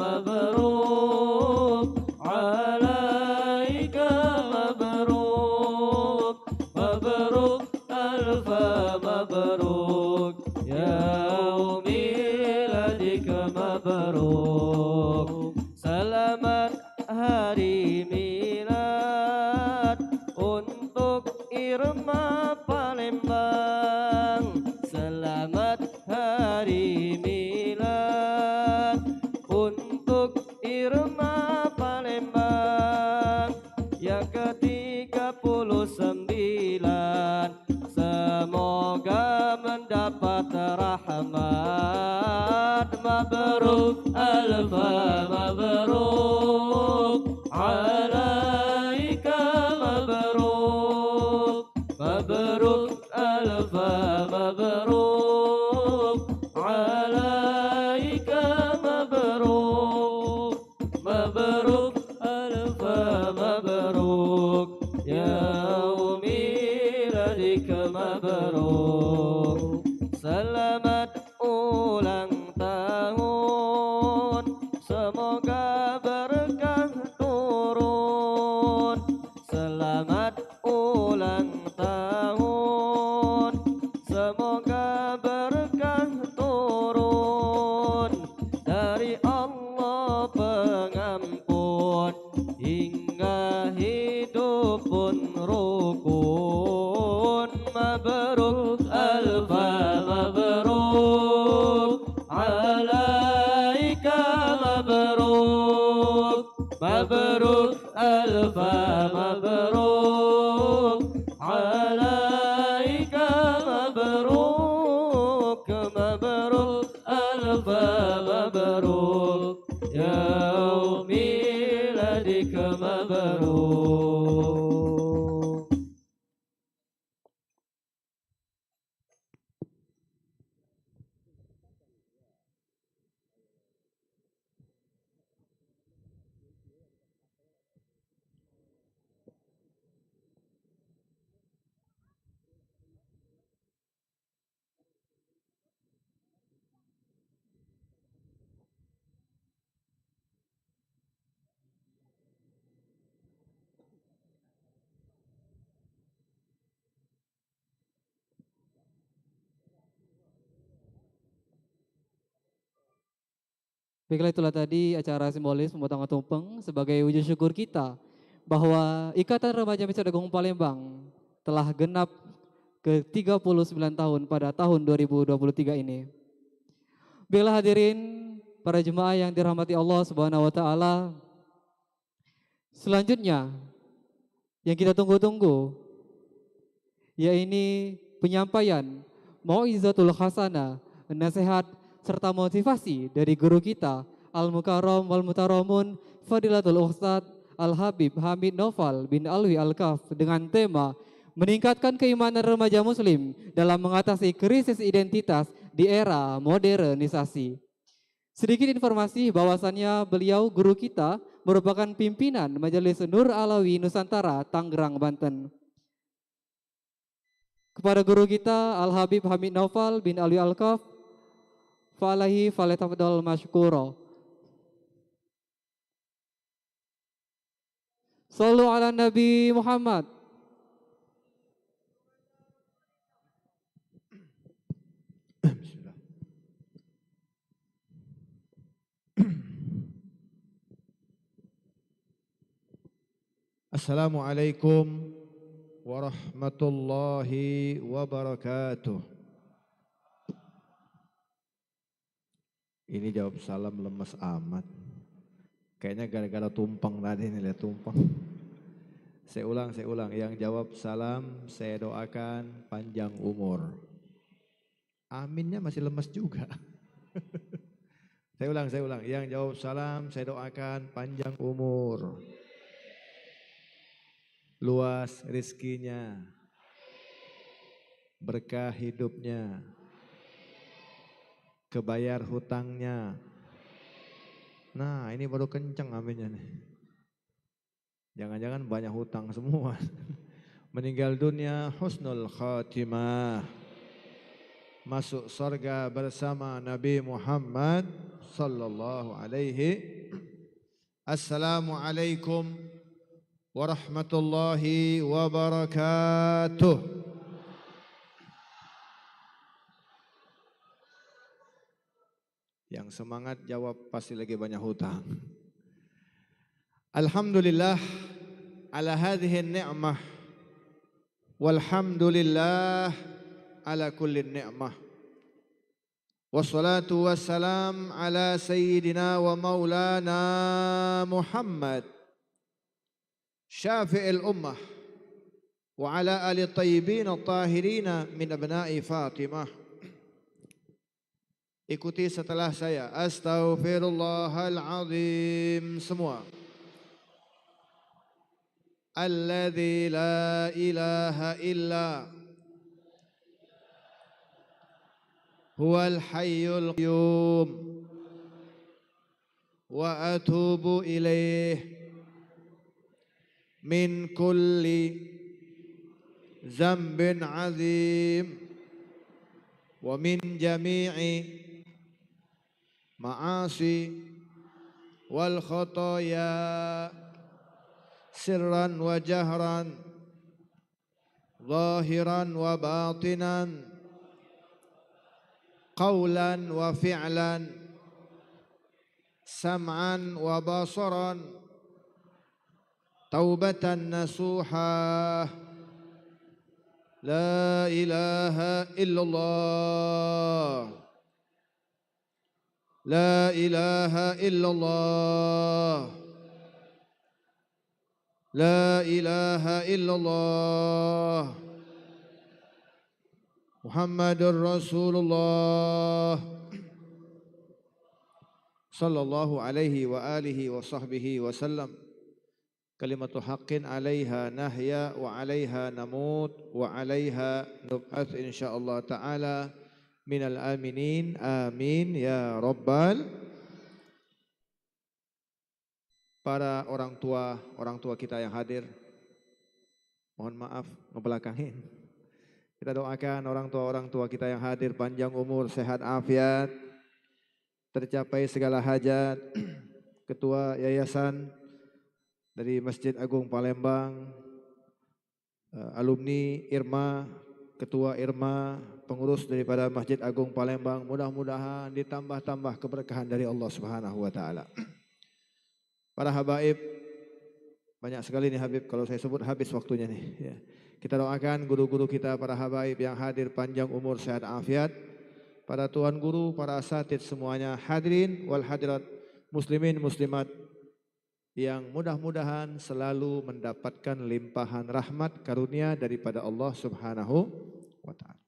مبروك عليك مبروك مبروك ألف مبروك يوم ميلادك مبروك selamat hari milad untuk Irma Palembang. Selamat hari milad untuk Irma Palembang yang ke-39. Semoga mendapat rahmat. Mabruk alfa mabruk alaika mabruk mabruk alfa mabruk alaika mabruk mabruk alfa mabruk yaum miladika mabruk. Selamat ulang tahun, semoga berkah turun. Selamat ulang tahun, semoga berkah turun dari Allah pengampun hingga hidup pun rukun. Mabruk alfa mabruk alaika mabruk mabruk alfa mabruk alaika mabruk mabruk alfa mabruk yaum miladika mabruk. Baiklah, itulah tadi acara simbolis pemotongan tumpeng sebagai wujud syukur kita bahwa Ikatan Remaja Masjid Agung Palembang telah genap ke-39 tahun pada tahun 2023 ini. Baiklah hadirin para jemaah yang dirahmati Allah Subhanahu wa taala. Selanjutnya yang kita tunggu-tunggu yaitu penyampaian Mau'izatul Hasanah, nasihat serta motivasi dari guru kita Al-Mukarram wal Mutaramun Fadilatul Ustadz Al-Habib Hamid Naufal bin Alwi Al-Kaf dengan tema meningkatkan keimanan remaja muslim dalam mengatasi krisis identitas di era modernisasi. Sedikit informasi bahwasannya beliau guru kita merupakan pimpinan Majelis Nur Alawi Nusantara Tangerang, Banten. Kepada guru kita Al-Habib Hamid Naufal bin Alwi Al-Kaf, fa'alaihi falyatafaddal masykura. Sallu ala Nabi Muhammad. Assalamualaikum warahmatullahi wabarakatuh. Ini jawab salam lemes amat. Kayaknya gara-gara tumpeng tadi nih, lihat tumpeng. Saya ulang. Yang jawab salam saya doakan panjang umur. Aminnya masih lemes juga. Saya ulang. Yang jawab salam saya doakan panjang umur. Luas rizkinya, berkah hidupnya, kebayar hutangnya. Nah ini baru kenceng aminnya nih. Jangan-jangan banyak hutang semua. Meninggal dunia husnul khatimah. Masuk surga bersama Nabi Muhammad sallallahu alaihi. Assalamualaikum warahmatullahi wabarakatuh. Yang semangat jawab pasti lagi banyak hutang. Alhamdulillah ala hadhihi ni'mah walhamdulillah ala kulli ni'mah. Wassalatu wassalam ala sayyidina wa maulana Muhammad syafi'il ummah wa ala ali tayyibin at-tahirin min abna'i Fatimah. Ikuti setelah saya. Astaghfirullahal azim semua. Alladzi la ilaha illa huwal hayyul qayyum wa atubu ilaih min kulli zambin azim wa min jami'i ma'asi wal khataya sirran wa jahran zahiran wa batinan qawlan wa fi'lan sam'an wa basaran taubatan nasuha. La ilaha illallah. La ilaha illallah. La ilaha illallah. Muhammadur Rasulullah sallallahu alaihi wa alihi wa sahbihi wa sallam. Kalimatu haqqin 'alaiha nahya wa 'alaiha namut wa 'alaiha nub'ats insyaallah taala minal aminin. Amin ya rabbal. Para orang tua kita yang hadir, mohon maaf ngebelakangin. Kita doakan orang tua kita yang hadir panjang umur, sehat afiat, tercapai segala hajat. Ketua yayasan dari Masjid Agung Palembang, alumni IRMA, ketua IRMA, pengurus daripada Masjid Agung Palembang, mudah-mudahan ditambah-tambah keberkahan dari Allah Subhanahu wa taala. Para habaib, banyak sekali nih Habib, kalau saya sebut habis waktunya nih ya. Kita doakan guru-guru kita, para habaib yang hadir panjang umur, sehat afiat, para tuan guru, para asatidz semuanya, hadirin wal hadirat, muslimin muslimat, yang mudah-mudahan selalu mendapatkan limpahan rahmat karunia daripada Allah Subhanahu wa taala.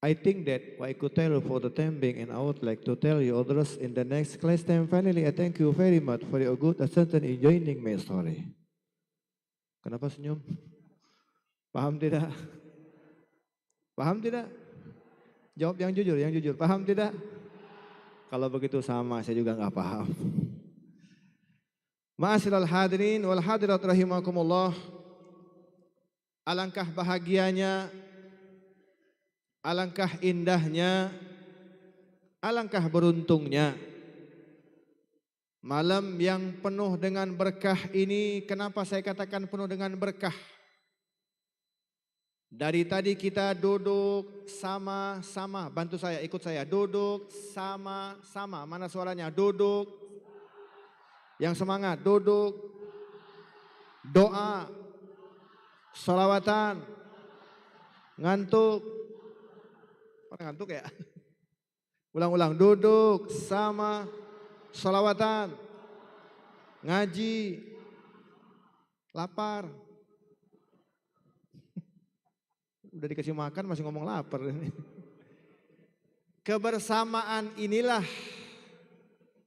I think that what I could tell you for the time being, and I would like to tell you others in the next class time. Finally, I thank you very much for your good attention in joining my story. Kenapa senyum? Paham tidak? Paham tidak? Jawab yang jujur, Paham tidak? Kalau begitu sama, saya juga nggak paham. Ma'asyiral hadirin wal hadirat rahimakumullah. Alangkah bahagianya, alangkah indahnya, alangkah beruntungnya malam yang penuh dengan berkah ini. Kenapa saya katakan penuh dengan berkah? Dari tadi kita duduk sama-sama, bantu saya, ikut saya, duduk sama-sama. Mana suaranya? Duduk. Yang semangat, duduk doa, salawatan, ngantuk. Orang ngantuk ya? Ulang-ulang, duduk sama, salawatan, ngaji, lapar. Udah dikasih makan masih ngomong lapar. Kebersamaan inilah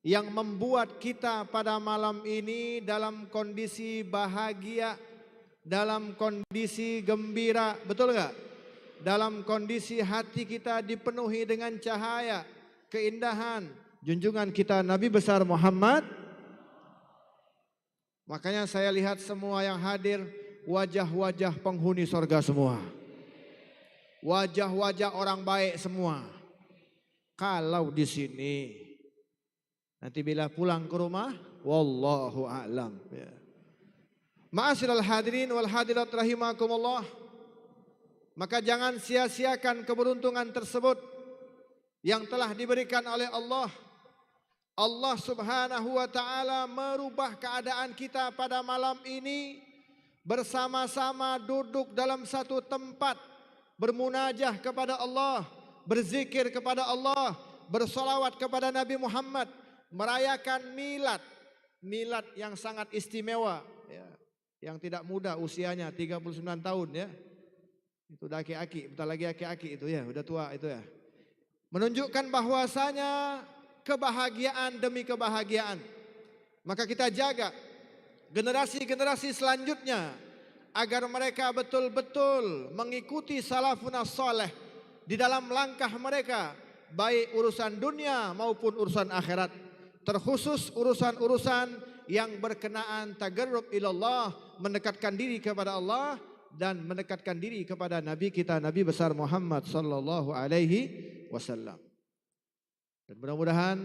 yang membuat kita pada malam ini dalam kondisi bahagia, dalam kondisi gembira, betul enggak? Dalam kondisi hati kita dipenuhi dengan cahaya, keindahan, junjungan kita Nabi besar Muhammad. Makanya saya lihat semua yang hadir wajah-wajah penghuni sorga semua. Wajah-wajah orang baik semua. Kalau di sini nanti bila pulang ke rumah, wallahu a'lam. Ya. Ma'asyiral hadirin wal hadirat rahimakumullah. Maka jangan sia-siakan keberuntungan tersebut yang telah diberikan oleh Allah. Allah Subhanahu wa taala merubah keadaan kita pada malam ini bersama-sama duduk dalam satu tempat, bermunajah kepada Allah, berzikir kepada Allah, bersolawat kepada Nabi Muhammad, merayakan milad yang sangat istimewa, ya, yang tidak muda usianya 39 tahun ya. Itu udah aki-aki, bentar lagi aki-aki itu ya, udah tua itu ya. Menunjukkan bahwasanya kebahagiaan demi kebahagiaan. Maka kita jaga generasi-generasi selanjutnya agar mereka betul-betul mengikuti salafun saleh di dalam langkah mereka, baik urusan dunia maupun urusan akhirat, terkhusus urusan-urusan yang berkenaan tagarrub ilallah, mendekatkan diri kepada Allah dan mendekatkan diri kepada Nabi kita, Nabi besar Muhammad sallallahu alaihi wasallam. Dan mudah-mudahan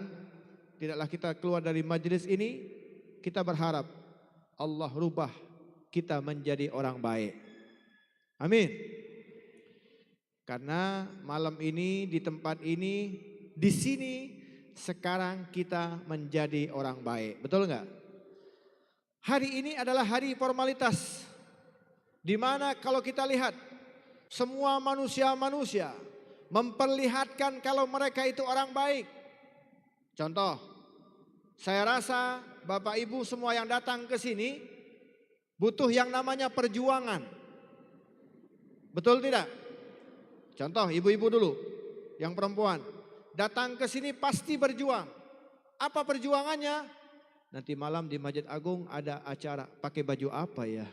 tidaklah kita keluar dari majlis ini, kita berharap Allah rubah kita menjadi orang baik. Amin. Karena malam ini, di tempat ini, di sini, sekarang kita menjadi orang baik. Betul enggak? Hari ini adalah hari formalitas. Di mana kalau kita lihat, semua manusia-manusia memperlihatkan kalau mereka itu orang baik. Contoh, saya rasa Bapak Ibu semua yang datang ke sini butuh yang namanya perjuangan. Betul tidak? Contoh ibu-ibu dulu, yang perempuan. Datang ke sini pasti berjuang. Apa perjuangannya? Nanti malam di Masjid Agung ada acara, pakai baju apa ya?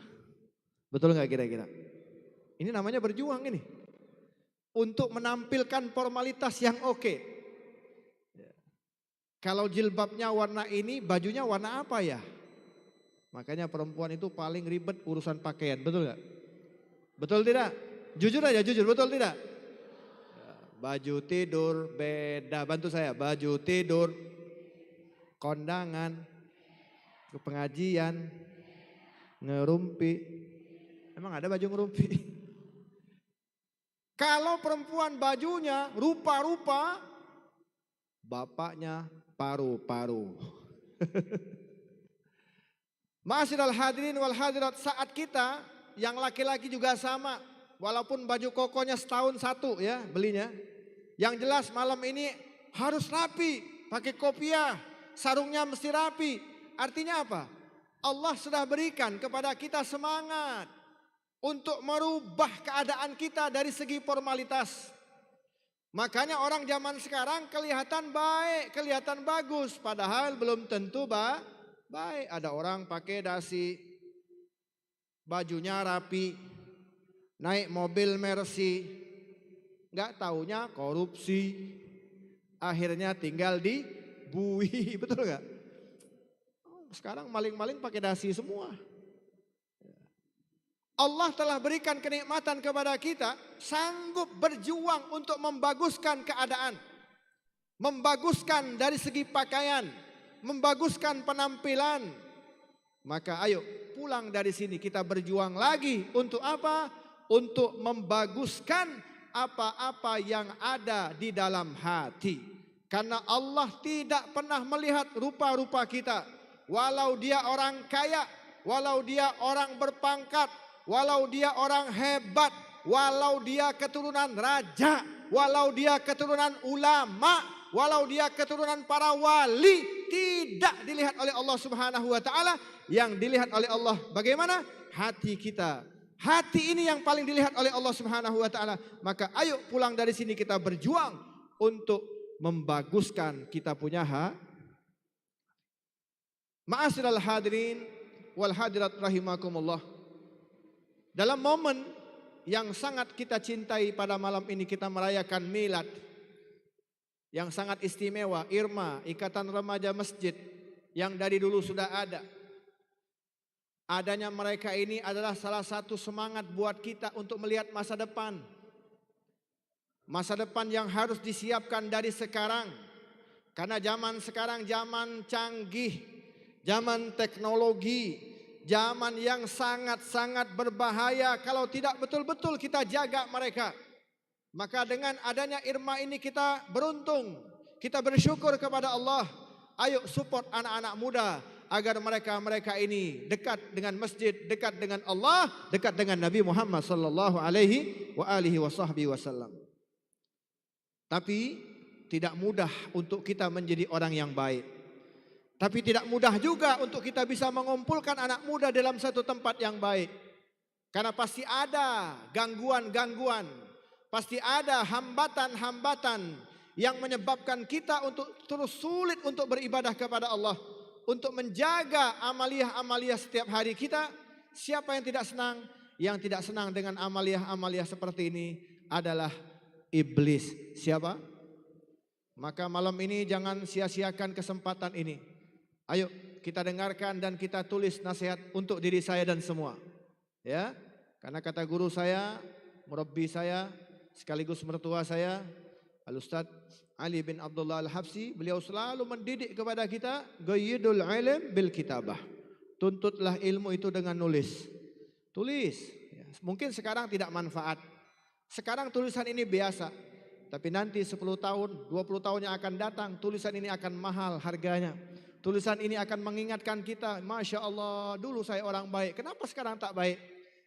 Betul nggak kira-kira? Ini namanya berjuang ini. Untuk menampilkan formalitas yang oke. Kalau jilbabnya warna ini, bajunya warna apa ya? Makanya perempuan itu paling ribet urusan pakaian, betul nggak? Betul tidak? Jujur aja, jujur, betul tidak? Baju tidur beda, bantu saya. Baju tidur, kondangan, ke pengajian, ngerumpi. Emang ada baju ngerumpi? Kalau perempuan bajunya rupa-rupa, bapaknya paru-paru. Ma'asyiral hadirin wal hadirat, saat kita yang laki-laki juga sama, walaupun baju kokonya setahun satu ya belinya. Yang jelas malam ini harus rapi, pakai kopiah, sarungnya mesti rapi. Artinya apa? Allah sudah berikan kepada kita semangat untuk merubah keadaan kita dari segi formalitas. Makanya orang zaman sekarang kelihatan baik, kelihatan bagus, padahal belum tentu baik. Ada orang pakai dasi, bajunya rapi, naik mobil Mercy, nggak taunya korupsi, akhirnya tinggal di bui, betul nggak? Sekarang maling-maling pakai dasi semua. Allah telah berikan kenikmatan kepada kita, sanggup berjuang untuk membaguskan keadaan, membaguskan dari segi pakaian, membaguskan penampilan. Maka ayo pulang dari sini kita berjuang lagi untuk apa? Untuk membaguskan apa-apa yang ada di dalam hati. Karena Allah tidak pernah melihat rupa-rupa kita. Walau dia orang kaya, walau dia orang berpangkat, walau dia orang hebat, walau dia keturunan raja, walau dia keturunan ulama, walau dia keturunan para wali, tidak dilihat oleh Allah Subhanahu wa taala. Yang dilihat oleh Allah bagaimana? Hati kita. Hati ini yang paling dilihat oleh Allah Subhanahu wa taala. Maka ayo pulang dari sini kita berjuang untuk membaguskan kita punya Ma'asyiral hadirin wal hadirat rahimakumullah. Dalam momen yang sangat kita cintai pada malam ini, kita merayakan milad yang sangat istimewa, IRMA, Ikatan Remaja Masjid, yang dari dulu sudah ada. Adanya mereka ini adalah salah satu semangat buat kita untuk melihat masa depan. Masa depan yang harus disiapkan dari sekarang. Karena zaman sekarang zaman canggih, zaman teknologi, zaman yang sangat-sangat berbahaya kalau tidak betul-betul kita jaga mereka. Maka dengan adanya IRMA ini kita beruntung, kita bersyukur kepada Allah. Ayo support anak-anak muda agar mereka ini dekat dengan masjid, dekat dengan Allah, dekat dengan Nabi Muhammad sallallahu alaihi wasallam. Tapi tidak mudah untuk kita menjadi orang yang baik. Tapi tidak mudah juga untuk kita bisa mengumpulkan anak muda dalam satu tempat yang baik. Karena pasti ada gangguan-gangguan, pasti ada hambatan-hambatan yang menyebabkan kita untuk terus sulit untuk beribadah kepada Allah, untuk menjaga amaliyah-amaliyah setiap hari kita. Siapa yang tidak senang? Yang tidak senang dengan amaliyah-amaliyah seperti ini adalah iblis. Siapa? Maka malam ini jangan sia-siakan kesempatan ini. Ayo kita dengarkan dan kita tulis nasihat untuk diri saya dan semua. Ya, karena kata guru saya, murabbi saya, sekaligus mertua saya, Al-Ustaz Ali bin Abdullah Al-Habsi, beliau selalu mendidik kepada kita, Ghayyidul ilm bil kitabah. Tuntutlah ilmu itu dengan nulis. Tulis. Mungkin sekarang tidak manfaat. Sekarang tulisan ini biasa. Tapi nanti 10 tahun, 20 tahun yang akan datang, tulisan ini akan mahal harganya. Tulisan ini akan mengingatkan kita, Masya Allah, dulu saya orang baik, kenapa sekarang tak baik?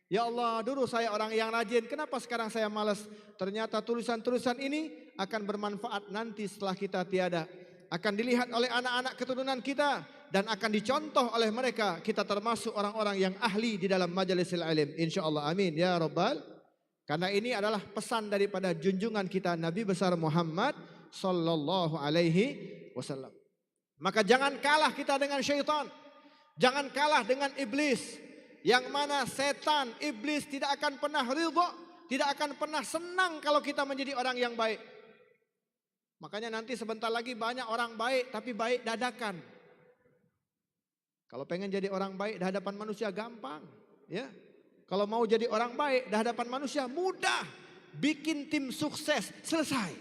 Ya Allah, dulu saya orang yang rajin, kenapa sekarang saya malas? Ternyata tulisan-tulisan ini akan bermanfaat nanti setelah kita tiada. Akan dilihat oleh anak-anak keturunan kita dan akan dicontoh oleh mereka. Kita termasuk orang-orang yang ahli di dalam majalisil ilm. InsyaAllah, amin ya rabbal. Karena ini adalah pesan daripada junjungan kita Nabi besar Muhammad sallallahu alaihi wasallam. Maka jangan kalah kita dengan syaitan. Jangan kalah dengan iblis. Yang mana setan, iblis tidak akan pernah ridha, tidak akan pernah senang kalau kita menjadi orang yang baik. Makanya nanti sebentar lagi banyak orang baik, tapi baik dadakan. Kalau pengen jadi orang baik di hadapan manusia gampang, ya. Kalau mau jadi orang baik di hadapan manusia mudah. Bikin tim sukses, selesai.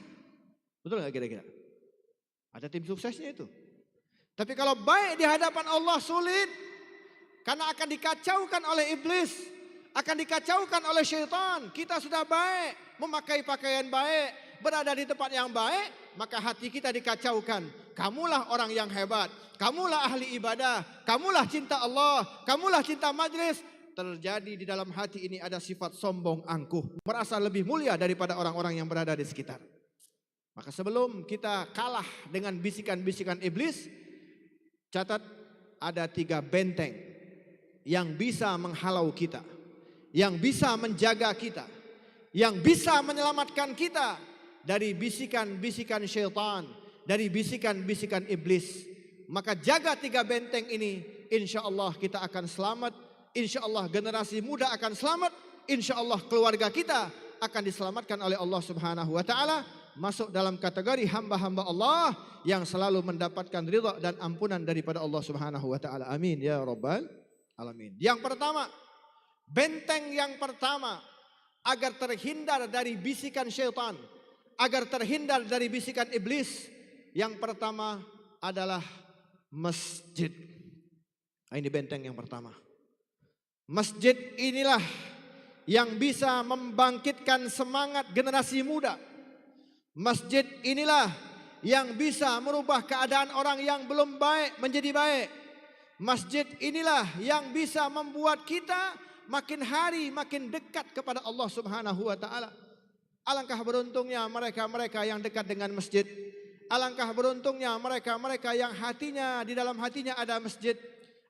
Betul nggak kira-kira? Ada tim suksesnya itu. Tapi kalau baik di hadapan Allah sulit. Karena akan dikacaukan oleh iblis. Akan dikacaukan oleh syaitan. Kita sudah baik, memakai pakaian baik, berada di tempat yang baik, maka hati kita dikacaukan. Kamulah orang yang hebat, kamulah ahli ibadah, kamulah cinta Allah, kamulah cinta majlis. Terjadi di dalam hati ini ada sifat sombong angkuh, merasa lebih mulia daripada orang-orang yang berada di sekitar. Maka sebelum kita kalah dengan bisikan-bisikan iblis, catat ada 3 benteng yang bisa menghalau kita, yang bisa menjaga kita, yang bisa menyelamatkan kita dari bisikan-bisikan syaitan, dari bisikan-bisikan iblis. Maka jaga 3 benteng ini, insya Allah kita akan selamat. Insya Allah generasi muda akan selamat. Insya Allah keluarga kita akan diselamatkan oleh Allah Subhanahu wa ta'ala. Masuk dalam kategori hamba-hamba Allah yang selalu mendapatkan ridha dan ampunan daripada Allah Subhanahu wa ta'ala. Amin ya rabbal alamin. Yang pertama, benteng yang pertama agar terhindar dari bisikan syaitan, agar terhindar dari bisikan iblis, yang pertama adalah masjid. Ini benteng yang pertama. Masjid inilah yang bisa membangkitkan semangat generasi muda. Masjid inilah yang bisa merubah keadaan orang yang belum baik menjadi baik. Masjid inilah yang bisa membuat kita makin hari makin dekat kepada Allah Subhanahu wa taala. Alangkah beruntungnya mereka-mereka yang dekat dengan masjid. Alangkah beruntungnya mereka-mereka yang hatinya di dalam hatinya ada masjid.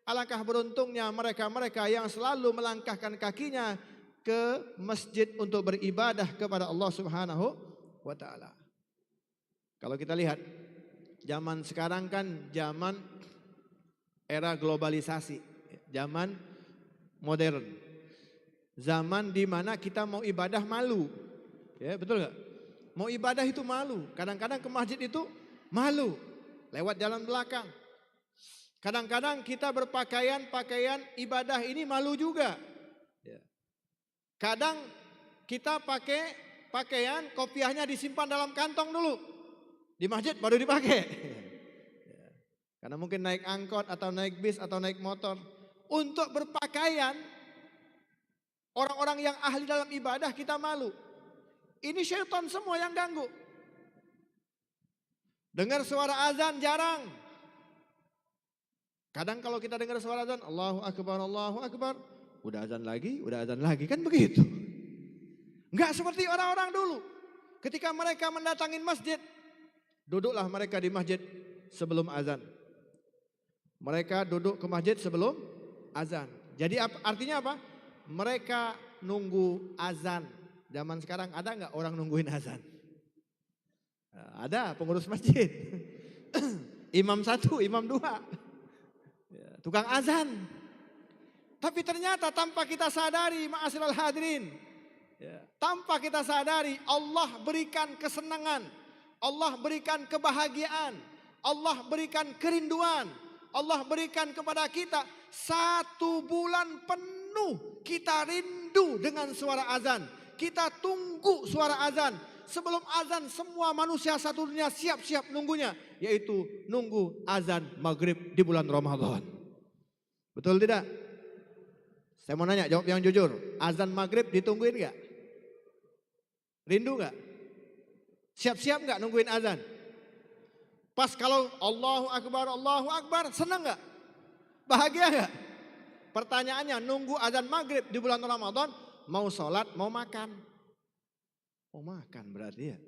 Alangkah beruntungnya mereka-mereka yang selalu melangkahkan kakinya ke masjid untuk beribadah kepada Allah Subhanahu wa taala. Kalau kita lihat zaman sekarang kan zaman era globalisasi, zaman modern. Zaman di mana kita mau ibadah malu. Ya, betul enggak? Mau ibadah itu malu. Kadang-kadang ke masjid itu malu. Lewat jalan belakang. Kadang-kadang kita pakaian ibadah ini malu juga. Ya. Kadang kita pakai pakaian kopiahnya disimpan dalam kantong dulu. Di masjid baru dipakai. Ya. Karena mungkin naik angkot atau naik bis atau naik motor. Untuk berpakaian orang-orang yang ahli dalam ibadah kita malu. Ini syaitan semua yang ganggu. Dengar suara azan jarang. Kadang kalau kita dengar suara azan, Allahu Akbar, udah azan lagi, kan begitu. Enggak seperti orang-orang dulu. Ketika mereka mendatangin masjid, duduklah mereka di masjid sebelum azan. Mereka duduk ke masjid sebelum azan. Jadi artinya apa? Mereka nunggu azan. Zaman sekarang ada nggak orang nungguin azan? Ada pengurus masjid. Imam 1, imam 2. Tukang azan. Tapi ternyata tanpa kita sadari, ma'asyiral hadirin. Tanpa kita sadari, Allah berikan kesenangan. Allah berikan kebahagiaan. Allah berikan kerinduan. Allah berikan kepada kita 1 bulan penuh kita rindu dengan suara azan. Kita tunggu suara azan. Sebelum azan semua manusia satu dunia siap-siap nunggunya. Yaitu nunggu azan maghrib di bulan Ramadan. Betul tidak? Saya mau nanya, jawab yang jujur. Azan maghrib ditungguin gak? Rindu gak? Siap-siap gak nungguin azan? Pas kalau Allahu Akbar, senang gak? Bahagia gak? Pertanyaannya, nunggu azan maghrib di bulan Ramadan, mau sholat, mau makan. Mau makan berarti ya.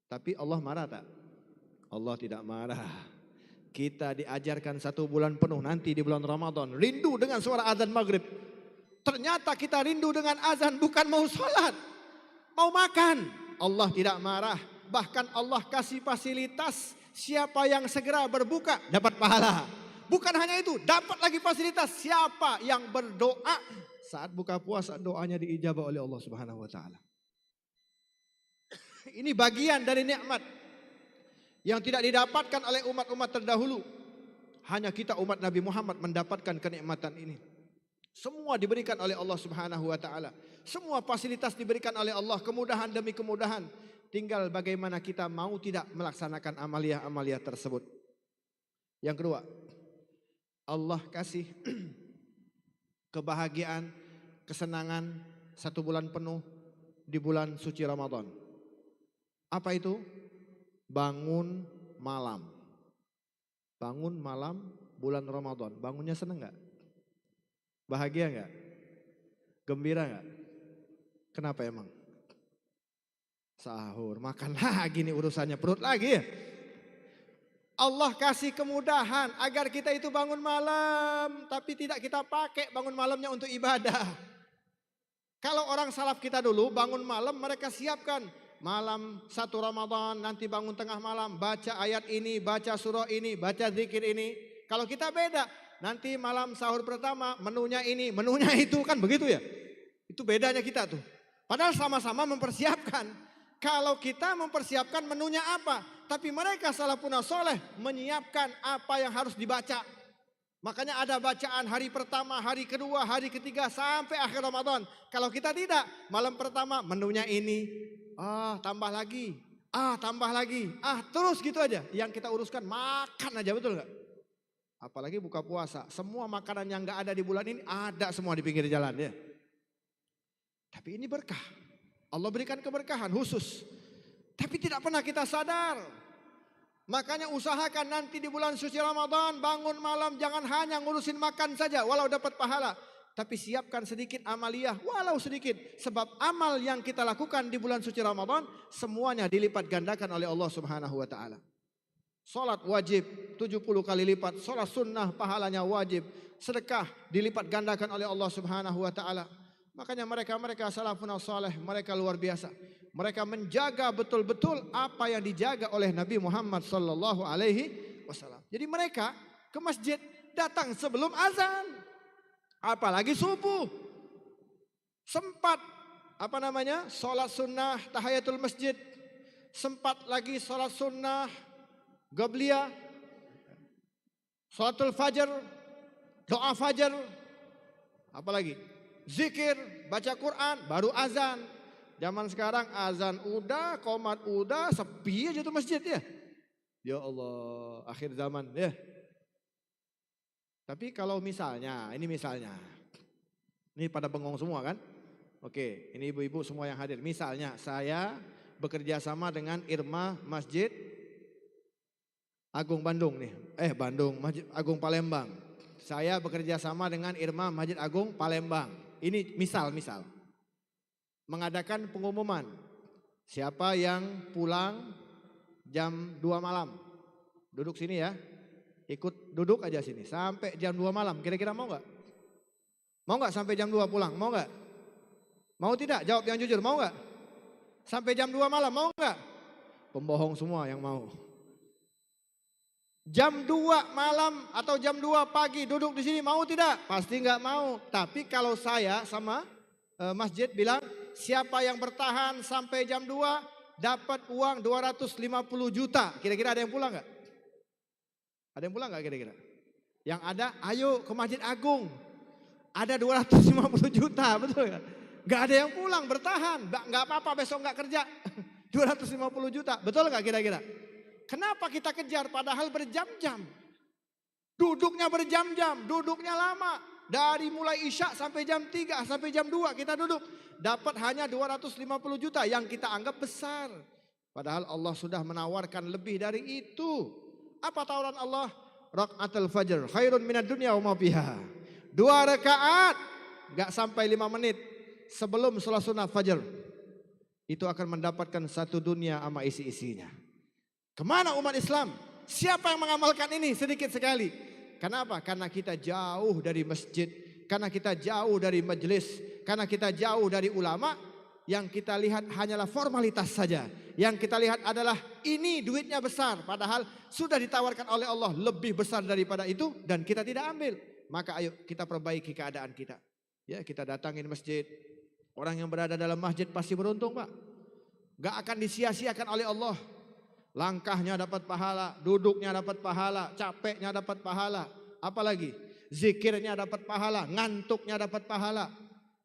Tapi Allah marah tak? Allah tidak marah. Kita diajarkan 1 bulan penuh nanti di bulan Ramadan. Rindu dengan suara azan maghrib. Ternyata kita rindu dengan azan bukan mau sholat. Mau makan. Allah tidak marah. Bahkan Allah kasih fasilitas. Siapa yang segera berbuka dapat pahala. Bukan hanya itu, dapat lagi fasilitas. Siapa yang berdoa saat buka puasa doanya diijabah oleh Allah Subhanahu wa taala. Ini bagian dari nikmat yang tidak didapatkan oleh umat-umat terdahulu. Hanya kita umat Nabi Muhammad mendapatkan kenikmatan ini. Semua diberikan oleh Allah Subhanahu wa taala. Semua fasilitas diberikan oleh Allah, kemudahan demi kemudahan. Tinggal bagaimana kita mau tidak melaksanakan amalia-amalia tersebut. Yang kedua, Allah kasih kebahagiaan, kesenangan 1 bulan penuh di bulan suci Ramadan. Apa itu? Bangun malam. Bangun malam bulan Ramadan. Bangunnya seneng gak? Bahagia gak? Gembira gak? Kenapa emang? Sahur, makan lagi nih urusannya, perut lagi ya. Allah kasih kemudahan agar kita itu bangun malam, tapi tidak kita pakai bangun malamnya untuk ibadah. Kalau orang salaf kita dulu bangun malam mereka siapkan malam 1 Ramadan, nanti bangun tengah malam baca ayat ini, baca surah ini, baca zikir ini. Kalau kita beda, nanti malam sahur pertama menunya ini, menunya itu, kan begitu ya. Itu bedanya kita tuh. Padahal sama-sama mempersiapkan. Kalau kita mempersiapkan menunya apa, tapi mereka salafun soleh menyiapkan apa yang harus dibaca. Makanya ada bacaan hari pertama, hari kedua, hari ketiga sampai akhir Ramadan. Kalau kita tidak, malam pertama menunya ini, tambah lagi, tambah lagi, terus gitu aja. Yang kita uruskan makan aja, betul nggak? Apalagi buka puasa, semua makanan yang nggak ada di bulan ini ada semua di pinggir jalan ya. Tapi ini berkah. Allah berikan keberkahan khusus. Tapi tidak pernah kita sadar. Makanya usahakan nanti di bulan suci Ramadan bangun malam jangan hanya ngurusin makan saja walau dapat pahala. Tapi siapkan sedikit amaliyah walau sedikit. Sebab amal yang kita lakukan di bulan suci Ramadan semuanya dilipat gandakan oleh Allah Subhanahu wa taala. Salat wajib 70 kali lipat, salat sunnah pahalanya wajib, sedekah dilipat gandakan oleh Allah Subhanahu wa taala. Makanya mereka salafun saleh, mereka luar biasa. Mereka menjaga betul-betul apa yang dijaga oleh Nabi Muhammad sallallahu alaihi wasallam. Jadi mereka ke masjid datang sebelum azan. Apalagi subuh. Sempat salat sunnah tahiyatul masjid. Sempat lagi salat sunnah Qabliyah, salatul fajar, doa fajar, apalagi zikir, baca Quran, baru azan. Zaman sekarang azan udah, qomat udah, sepi aja tuh masjid ya. Ya Allah, akhir zaman ya. Tapi kalau misalnya, ini pada bengong semua kan? Oke, ini ibu-ibu semua yang hadir. Misalnya saya bekerja sama dengan Irma Masjid Agung Bandung nih, Masjid Agung Palembang. Saya bekerja sama dengan Irma Masjid Agung Palembang. Ini misal. Mengadakan pengumuman. Siapa yang pulang jam 2 malam. Duduk sini ya. Ikut duduk aja sini. Sampai jam 2 malam. Kira-kira mau gak? Mau gak sampai jam 2 pulang? Mau gak? Mau tidak? Jawab yang jujur. Mau gak? Sampai jam 2 malam. Mau gak? Pembohong semua yang mau. Jam 2 malam atau jam 2 pagi duduk di sini mau tidak? Pasti nggak mau. Tapi kalau saya sama masjid bilang siapa yang bertahan sampai jam 2 dapat uang 250 juta. Kira-kira ada yang pulang nggak? Ada yang pulang nggak kira-kira? Yang ada ayo ke Masjid Agung. Ada 250 juta, betul nggak? Nggak ada yang pulang bertahan. Nggak apa-apa besok nggak kerja. 250 juta, betul nggak kira-kira? Kenapa kita kejar padahal berjam-jam? Duduknya berjam-jam, duduknya lama. Dari mulai Isya sampai jam 3, sampai jam 2 kita duduk. Dapat hanya 250 juta yang kita anggap besar. Padahal Allah sudah menawarkan lebih dari itu. Apa tawaran Allah? Raka'atul fajr, khairun minad dunya wa ma fiha. 2 rakaat, gak sampai 5 menit sebelum sholat sunnah fajar. Itu akan mendapatkan satu dunia sama isi-isinya. Kemana umat Islam? Siapa yang mengamalkan ini sedikit sekali? Kenapa? Karena kita jauh dari masjid. Karena kita jauh dari majelis. Karena kita jauh dari ulama. Yang kita lihat hanyalah formalitas saja. Yang kita lihat adalah ini duitnya besar. Padahal sudah ditawarkan oleh Allah lebih besar daripada itu. Dan kita tidak ambil. Maka ayo kita perbaiki keadaan kita. Ya, kita datangin masjid. Orang yang berada dalam masjid pasti beruntung Pak. Gak akan disia-siakan oleh Allah. Langkahnya dapat pahala, duduknya dapat pahala, capeknya dapat pahala. Apalagi zikirnya dapat pahala, ngantuknya dapat pahala.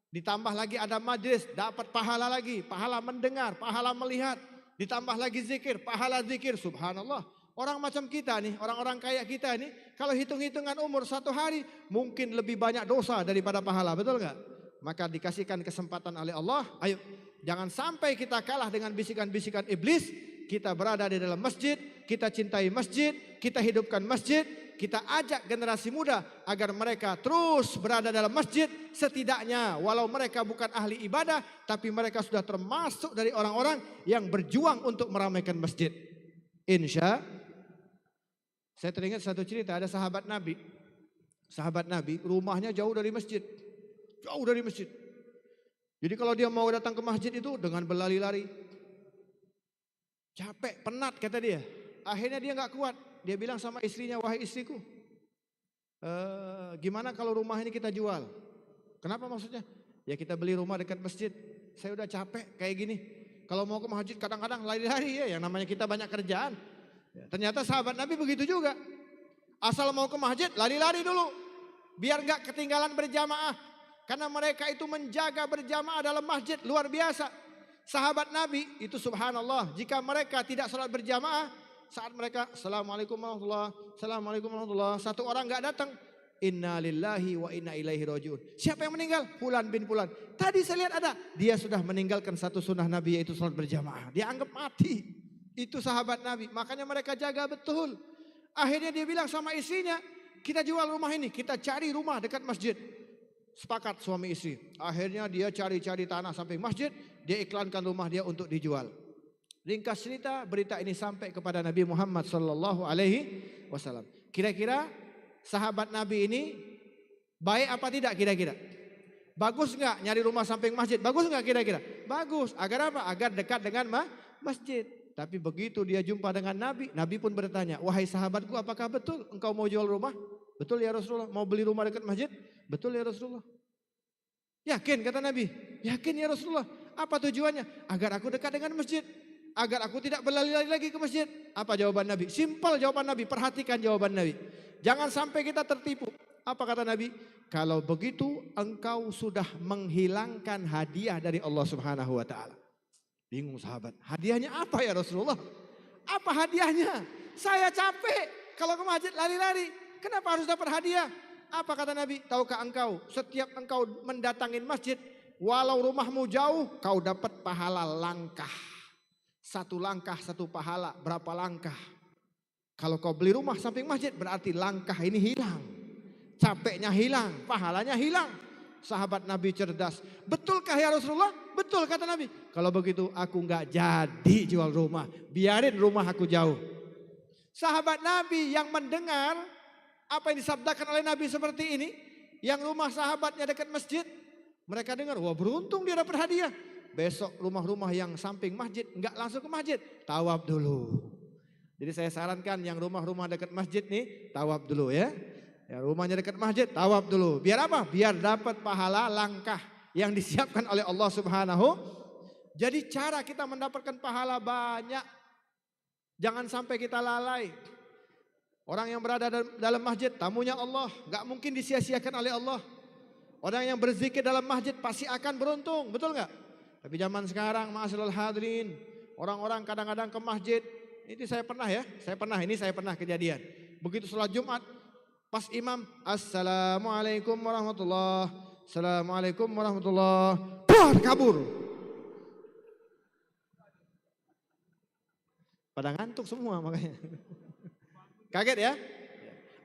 Ditambah lagi ada majlis, dapat pahala lagi, pahala mendengar, pahala melihat. Ditambah lagi zikir, pahala zikir, subhanallah. Orang macam kita nih, orang-orang kayak kita nih, kalau hitung-hitungan umur 1 hari, mungkin lebih banyak dosa daripada pahala, betul nggak? Maka dikasihkan kesempatan oleh Allah, ayo jangan sampai kita kalah dengan bisikan-bisikan iblis. Kita berada di dalam masjid, kita cintai masjid, kita hidupkan masjid, kita ajak generasi muda agar mereka terus berada dalam masjid. Setidaknya walau mereka bukan ahli ibadah, tapi mereka sudah termasuk dari orang-orang yang berjuang untuk meramaikan masjid. Insya. Saya teringat satu cerita, ada sahabat Nabi. Sahabat Nabi rumahnya jauh dari masjid. Jauh dari masjid. Jadi kalau dia mau datang ke masjid itu dengan berlari-lari. Capek, penat kata dia. Akhirnya dia nggak kuat. Dia bilang sama istrinya, wahai istriku, gimana kalau rumah ini kita jual? Kenapa maksudnya? Ya kita beli rumah dekat masjid. Saya udah capek kayak gini. Kalau mau ke masjid kadang-kadang lari-lari ya. Yang namanya kita banyak kerjaan. Ya, ternyata sahabat Nabi begitu juga. Asal mau ke masjid lari-lari dulu. Biar nggak ketinggalan berjamaah. Karena mereka itu menjaga berjamaah dalam masjid luar biasa. Sahabat Nabi itu subhanallah, jika mereka tidak sholat berjamaah, saat mereka assalamualaikum warahmatullahi, assalamualaikum warahmatullahi, satu orang enggak datang, inna lillahi wa inna ilaihi rajiun. Siapa yang meninggal? Fulan bin Fulan. Tadi saya lihat ada, dia sudah meninggalkan satu sunnah Nabi yaitu sholat berjamaah. Dia anggap mati. Itu sahabat Nabi, makanya mereka jaga betul. Akhirnya dia bilang sama istrinya, kita jual rumah ini, kita cari rumah dekat masjid. Sepakat suami istri. Akhirnya dia cari-cari tanah samping masjid, dia iklankan rumah dia untuk dijual. Ringkas cerita, berita ini sampai kepada Nabi Muhammad sallallahu alaihi wasallam. Kira-kira sahabat Nabi ini baik apa tidak kira-kira? Bagus enggak nyari rumah samping masjid? Bagus enggak kira-kira? Bagus. Agar apa? Agar dekat dengan masjid. Tapi begitu dia jumpa dengan Nabi, Nabi pun bertanya, wahai sahabatku, apakah betul engkau mau jual rumah? Betul ya Rasulullah. Mau beli rumah dekat masjid? Betul ya Rasulullah. Yakin kata Nabi? Yakin ya Rasulullah. Apa tujuannya? Agar aku dekat dengan masjid. Agar aku tidak berlari-lari lagi ke masjid. Apa jawaban Nabi? Simpel jawaban Nabi. Perhatikan jawaban Nabi. Jangan sampai kita tertipu. Apa kata Nabi? Kalau begitu engkau sudah menghilangkan hadiah dari Allah Subhanahu wa taala. Bingung sahabat. Hadiahnya apa ya Rasulullah? Apa hadiahnya? Saya capek kalau ke masjid lari-lari. Kenapa harus dapat hadiah? Apa kata Nabi? Tahukah engkau setiap engkau mendatangin masjid, walau rumahmu jauh, kau dapat pahala langkah. Satu langkah satu pahala, berapa langkah? Kalau kau beli rumah samping masjid berarti langkah ini hilang. Capeknya hilang, pahalanya hilang. Sahabat Nabi cerdas. Betulkah ya Rasulullah? Betul kata Nabi. Kalau begitu aku enggak jadi jual rumah. Biarin rumah aku jauh. Sahabat Nabi yang mendengar apa yang disabdakan oleh Nabi seperti ini. Yang rumah sahabatnya dekat masjid. Mereka dengar, wah beruntung dia dapat hadiah. Besok rumah-rumah yang samping masjid enggak langsung ke masjid. Tawaf dulu. Jadi saya sarankan yang rumah-rumah dekat masjid nih tawaf dulu ya. Ya, rumahnya dekat masjid, tawaf dulu. Biar apa? Biar dapat pahala langkah yang disiapkan oleh Allah Subhanahu. Jadi cara kita mendapatkan pahala banyak. Jangan sampai kita lalai. Orang yang berada dalam masjid, tamunya Allah, gak mungkin disia-siakan oleh Allah. Orang yang berzikir dalam masjid pasti akan beruntung, betul gak? Tapi zaman sekarang, ma'asyiral hadirin, orang-orang kadang-kadang ke masjid. Ini saya pernah kejadian. Begitu sholat Jumat, pas imam, assalamualaikum warahmatullah, assalamualaikum warahmatullah, wah kabur. Pada ngantuk semua makanya. Kaget ya?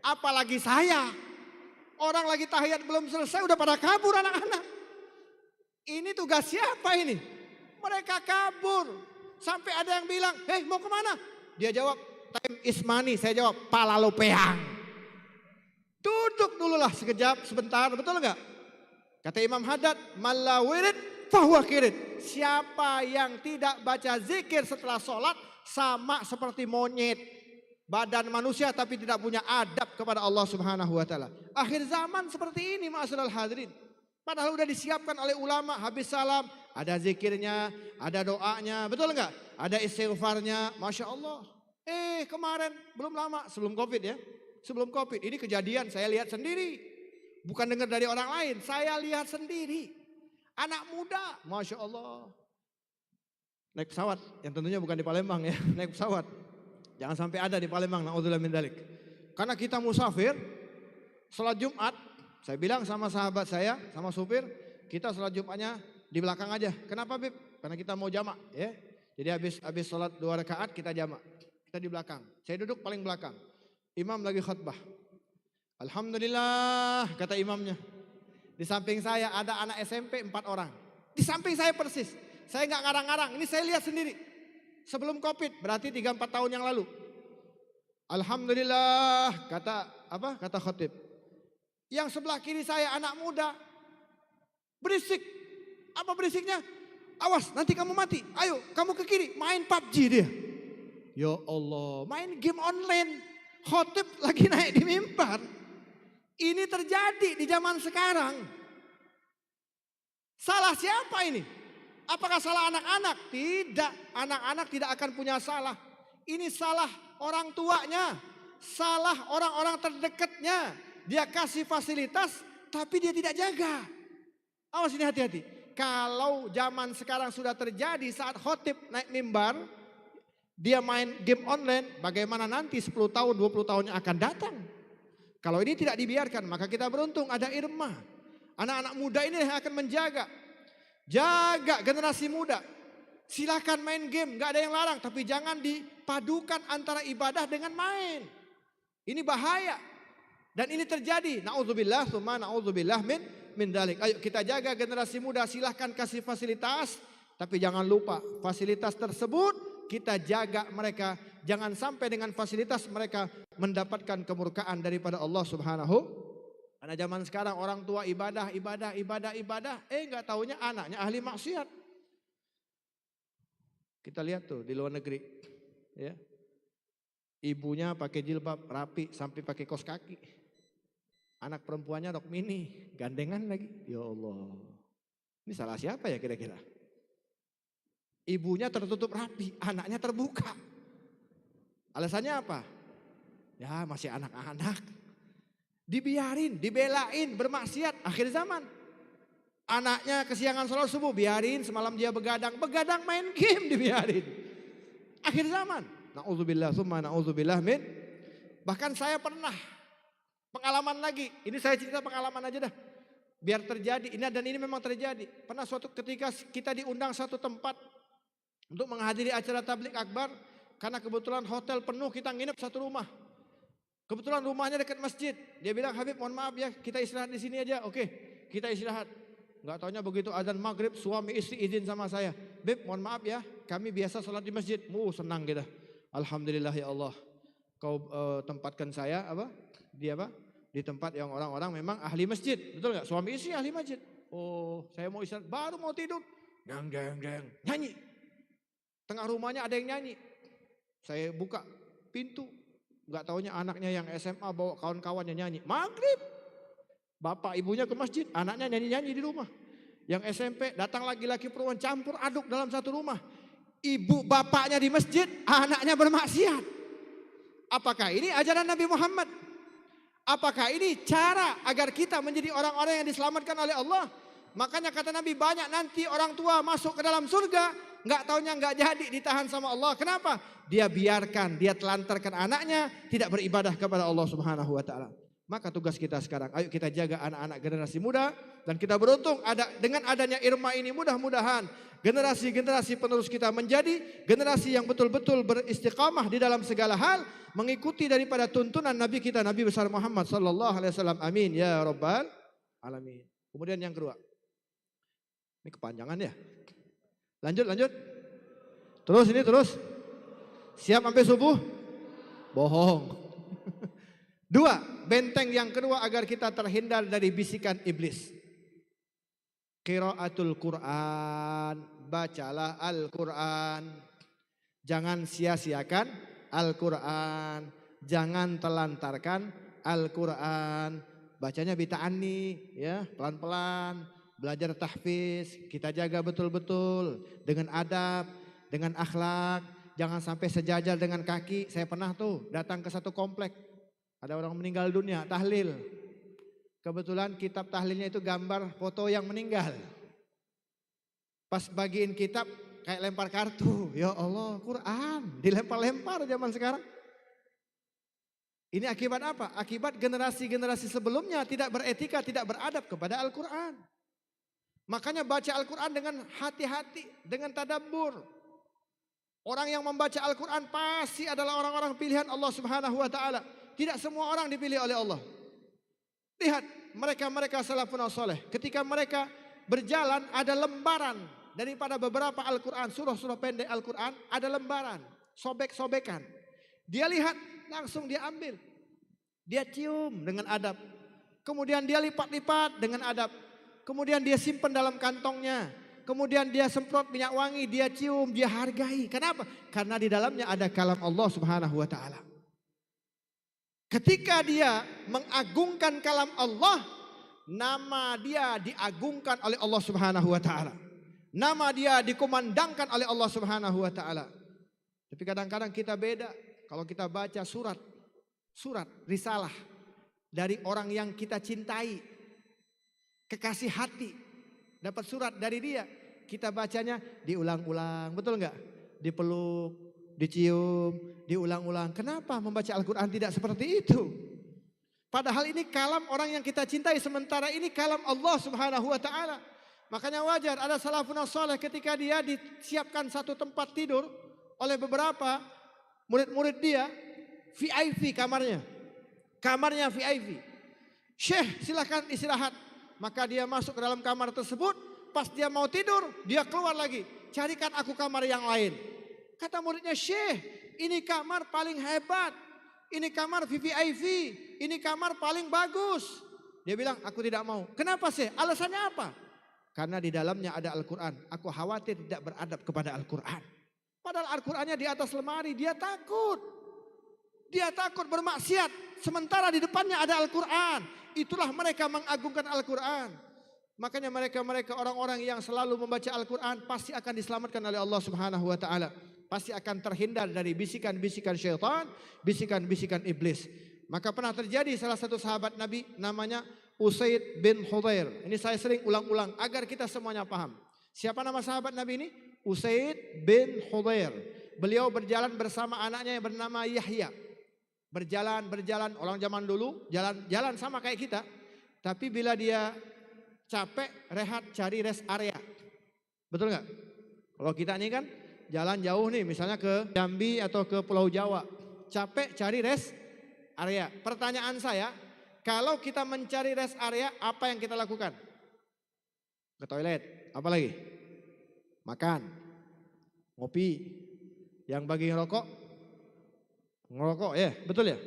Apalagi saya, orang lagi tahiyat belum selesai udah pada kabur anak-anak. Ini tugas siapa ini? Mereka kabur. Sampai ada yang bilang, hei mau kemana? Dia jawab, time is money. Saya jawab, pala lo peang. Duduk dululah sekejap, sebentar, betul enggak? Kata Imam Haddad, malla wirid fahuwa kirid. Siapa yang tidak baca zikir setelah sholat sama seperti monyet. Badan manusia tapi tidak punya adab kepada Allah Subhanahu wa taala. Akhir zaman seperti ini ma'asyiral hadirin. Padahal udah disiapkan oleh ulama, habis salam ada zikirnya, ada doanya, betul enggak? Ada istighfarnya, Masya Allah. Kemarin belum lama sebelum Covid ya. Sebelum Covid, ini kejadian saya lihat sendiri. Bukan dengar dari orang lain, saya lihat sendiri. Anak muda, Masya Allah. Naik pesawat, yang tentunya bukan di Palembang ya, naik pesawat. Jangan sampai ada di Palembang, na'udzubillah min dzalik. Karena kita musafir, sholat Jumat, saya bilang sama sahabat saya, sama supir, kita sholat Jumatnya di belakang aja. Kenapa Bib? Karena kita mau jamak ya. Jadi habis sholat 2 rakaat kita jamak. Kita di belakang, saya duduk paling belakang. Imam lagi khutbah. Alhamdulillah kata imamnya. Di samping saya ada anak SMP 4 orang. Di samping saya persis. Saya nggak ngarang-ngarang. Ini saya lihat sendiri. Sebelum Covid berarti 3-4 tahun yang lalu. Alhamdulillah kata khotib. Yang sebelah kiri saya anak muda. Berisik. Apa berisiknya? Awas nanti kamu mati. Ayo kamu ke kiri main PUBG dia. Ya Allah main game online. Khotib lagi naik di mimbar. Ini terjadi di zaman sekarang. Salah siapa ini? Apakah salah anak-anak? Tidak, anak-anak tidak akan punya salah. Ini salah orang tuanya. Salah orang-orang terdekatnya. Dia kasih fasilitas tapi dia tidak jaga. Awas ini hati-hati. Kalau zaman sekarang sudah terjadi saat khotib naik mimbar. Dia main game online, bagaimana nanti 10 tahun, 20 tahun yang akan datang. Kalau ini tidak dibiarkan, maka kita beruntung ada Irma. Anak-anak muda ini yang akan menjaga. Jaga generasi muda. Silakan main game, nggak ada yang larang, tapi jangan dipadukan antara ibadah dengan main. Ini bahaya. Dan ini terjadi. Nauzubillah, tsumma nauzubillah min dalik. Ayo kita jaga generasi muda, silahkan kasih fasilitas, tapi jangan lupa fasilitas tersebut kita jaga mereka. Jangan sampai dengan fasilitas mereka mendapatkan kemurkaan daripada Allah Subhanahu. Karena zaman sekarang orang tua ibadah, nggak taunya anaknya ahli maksiat. Kita lihat tuh di luar negeri, ya. Ibunya pakai jilbab rapi sampai pakai kaos kaki. Anak perempuannya rok mini, gandengan lagi. Ya Allah. Ini salah siapa ya kira-kira? Ibunya tertutup rapi, anaknya terbuka. Alasannya apa? Ya masih anak-anak. Dibiarin, dibelain, bermaksiat akhir zaman. Anaknya kesiangan sholat subuh, biarin semalam dia begadang main game dibiarin. Akhir zaman. Nauzubillah, tsumma nauzubillah min. Bahkan saya pernah pengalaman lagi. Ini saya cerita pengalaman aja dah. Biar terjadi, ini memang terjadi. Pernah suatu ketika kita diundang satu tempat untuk menghadiri acara tablik akbar. Karena kebetulan hotel penuh, kita nginep satu rumah. Kebetulan rumahnya dekat masjid. Dia bilang, Habib mohon maaf ya, kita istirahat di sini aja. Oke, kita istirahat. Nggak taunya begitu azan maghrib, suami istri izin sama saya. Beb, mohon maaf ya, kami biasa sholat di masjid. Senang kita. Alhamdulillah ya Allah. Kau tempatkan saya di tempat yang orang-orang memang ahli masjid. Betul nggak? Suami istri ahli masjid. Oh, saya mau istirahat, baru mau tidur. Dang, nyanyi. Tengah rumahnya ada yang nyanyi. Saya buka pintu. Nggak taunya anaknya yang SMA bawa kawan-kawannya nyanyi. Maghrib. Bapak ibunya ke masjid, anaknya nyanyi-nyanyi di rumah. Yang SMP datang laki-laki perempuan campur aduk dalam satu rumah. Ibu bapaknya di masjid, anaknya bermaksiat. Apakah ini ajaran Nabi Muhammad? Apakah ini cara agar kita menjadi orang-orang yang diselamatkan oleh Allah? Makanya kata Nabi, banyak nanti orang tua masuk ke dalam surga, nggak taunya nggak jadi, ditahan sama Allah. Kenapa? Dia biarkan, dia telantarkan anaknya tidak beribadah kepada Allah Subhanahu wa taala. Maka tugas kita sekarang, ayo kita jaga anak-anak generasi muda, dan kita beruntung dengan adanya Irma ini, mudah-mudahan generasi-generasi penerus kita menjadi generasi yang betul-betul beristiqamah di dalam segala hal, mengikuti daripada tuntunan Nabi kita, Nabi besar Muhammad sallallahu alaihi wasallam. Amin ya rabbal alamin. Kemudian yang kedua. Ini kepanjangan ya. Lanjut. Terus. Siap sampai subuh? Bohong. Dua, benteng yang kedua agar kita terhindar dari bisikan iblis. Qiraatul Quran, bacalah Al-Quran. Jangan sia-siakan Al-Quran. Jangan telantarkan Al-Quran. Bacanya bita'ani, ya, pelan-pelan. Belajar tahfiz, kita jaga betul-betul dengan adab, dengan akhlak. Jangan sampai sejajar dengan kaki. Saya pernah tuh datang ke satu komplek. Ada orang meninggal dunia, tahlil. Kebetulan kitab tahlilnya itu gambar foto yang meninggal. Pas bagiin kitab kayak lempar kartu. Ya Allah, Quran dilempar-lempar zaman sekarang. Ini akibat apa? Akibat generasi-generasi sebelumnya tidak beretika, tidak beradab kepada Al-Quran. Makanya baca Al-Quran dengan hati-hati, dengan tadabbur. Orang yang membaca Al-Quran pasti adalah orang-orang pilihan Allah Subhanahu wa taala. Tidak semua orang dipilih oleh Allah. Lihat mereka-mereka salafun saleh, ketika mereka berjalan ada lembaran daripada beberapa Al-Quran, surah-surah pendek Al-Quran, ada lembaran, sobek-sobekan. Dia lihat, langsung dia ambil. Dia cium dengan adab. Kemudian dia lipat-lipat dengan adab. Kemudian dia simpan dalam kantongnya. Kemudian dia semprot minyak wangi, dia cium, dia hargai. Kenapa? Karena di dalamnya ada kalam Allah Subhanahu wa taala. Ketika dia mengagungkan kalam Allah, nama dia diagungkan oleh Allah Subhanahu wa taala. Nama dia dikumandangkan oleh Allah Subhanahu wa taala. Tapi kadang-kadang kita beda. Kalau kita baca surat risalah dari orang yang kita cintai, kekasih hati, dapat surat dari dia, kita bacanya diulang-ulang, betul enggak? Dipeluk, dicium, diulang-ulang. Kenapa membaca Al-Quran tidak seperti itu? Padahal ini kalam orang yang kita cintai, sementara ini kalam Allah Subhanahu wa taala. Makanya wajar ada salafun saleh ketika dia disiapkan satu tempat tidur oleh beberapa murid-murid dia, VIP kamarnya. Kamarnya VIP. Syekh silakan istirahat. Maka dia masuk ke dalam kamar tersebut, pas dia mau tidur, dia keluar lagi. Carikan aku kamar yang lain. Kata muridnya, Syekh, ini kamar paling hebat. Ini kamar VIP, ini kamar paling bagus. Dia bilang, aku tidak mau. Kenapa Syekh? Alasannya apa? Karena di dalamnya ada Al-Quran. Aku khawatir tidak beradab kepada Al-Quran. Padahal Al-Qurannya di atas lemari, dia takut. Dia takut bermaksiat. Sementara di depannya ada Al-Quran. Itulah mereka mengagungkan Al-Quran. Makanya mereka orang-orang yang selalu membaca Al-Quran pasti akan diselamatkan oleh Allah Subhanahu wa taala. Pasti akan terhindar dari bisikan-bisikan syaitan, bisikan-bisikan iblis. Maka pernah terjadi salah satu sahabat Nabi namanya Usaid bin Hudhair. Ini saya sering ulang-ulang agar kita semuanya paham. Siapa nama sahabat Nabi ini? Usaid bin Hudhair. Beliau berjalan bersama anaknya yang bernama Yahya. Berjalan, orang zaman dulu jalan sama kayak kita. Tapi bila dia capek, rehat, cari rest area. Betul nggak? Kalau kita ini kan jalan jauh nih, misalnya ke Jambi atau ke Pulau Jawa. Capek, cari rest area. Pertanyaan saya, kalau kita mencari rest area, apa yang kita lakukan? Ke toilet, apa lagi? Makan, ngopi. Yang bagi ngerokok ya, betul ya?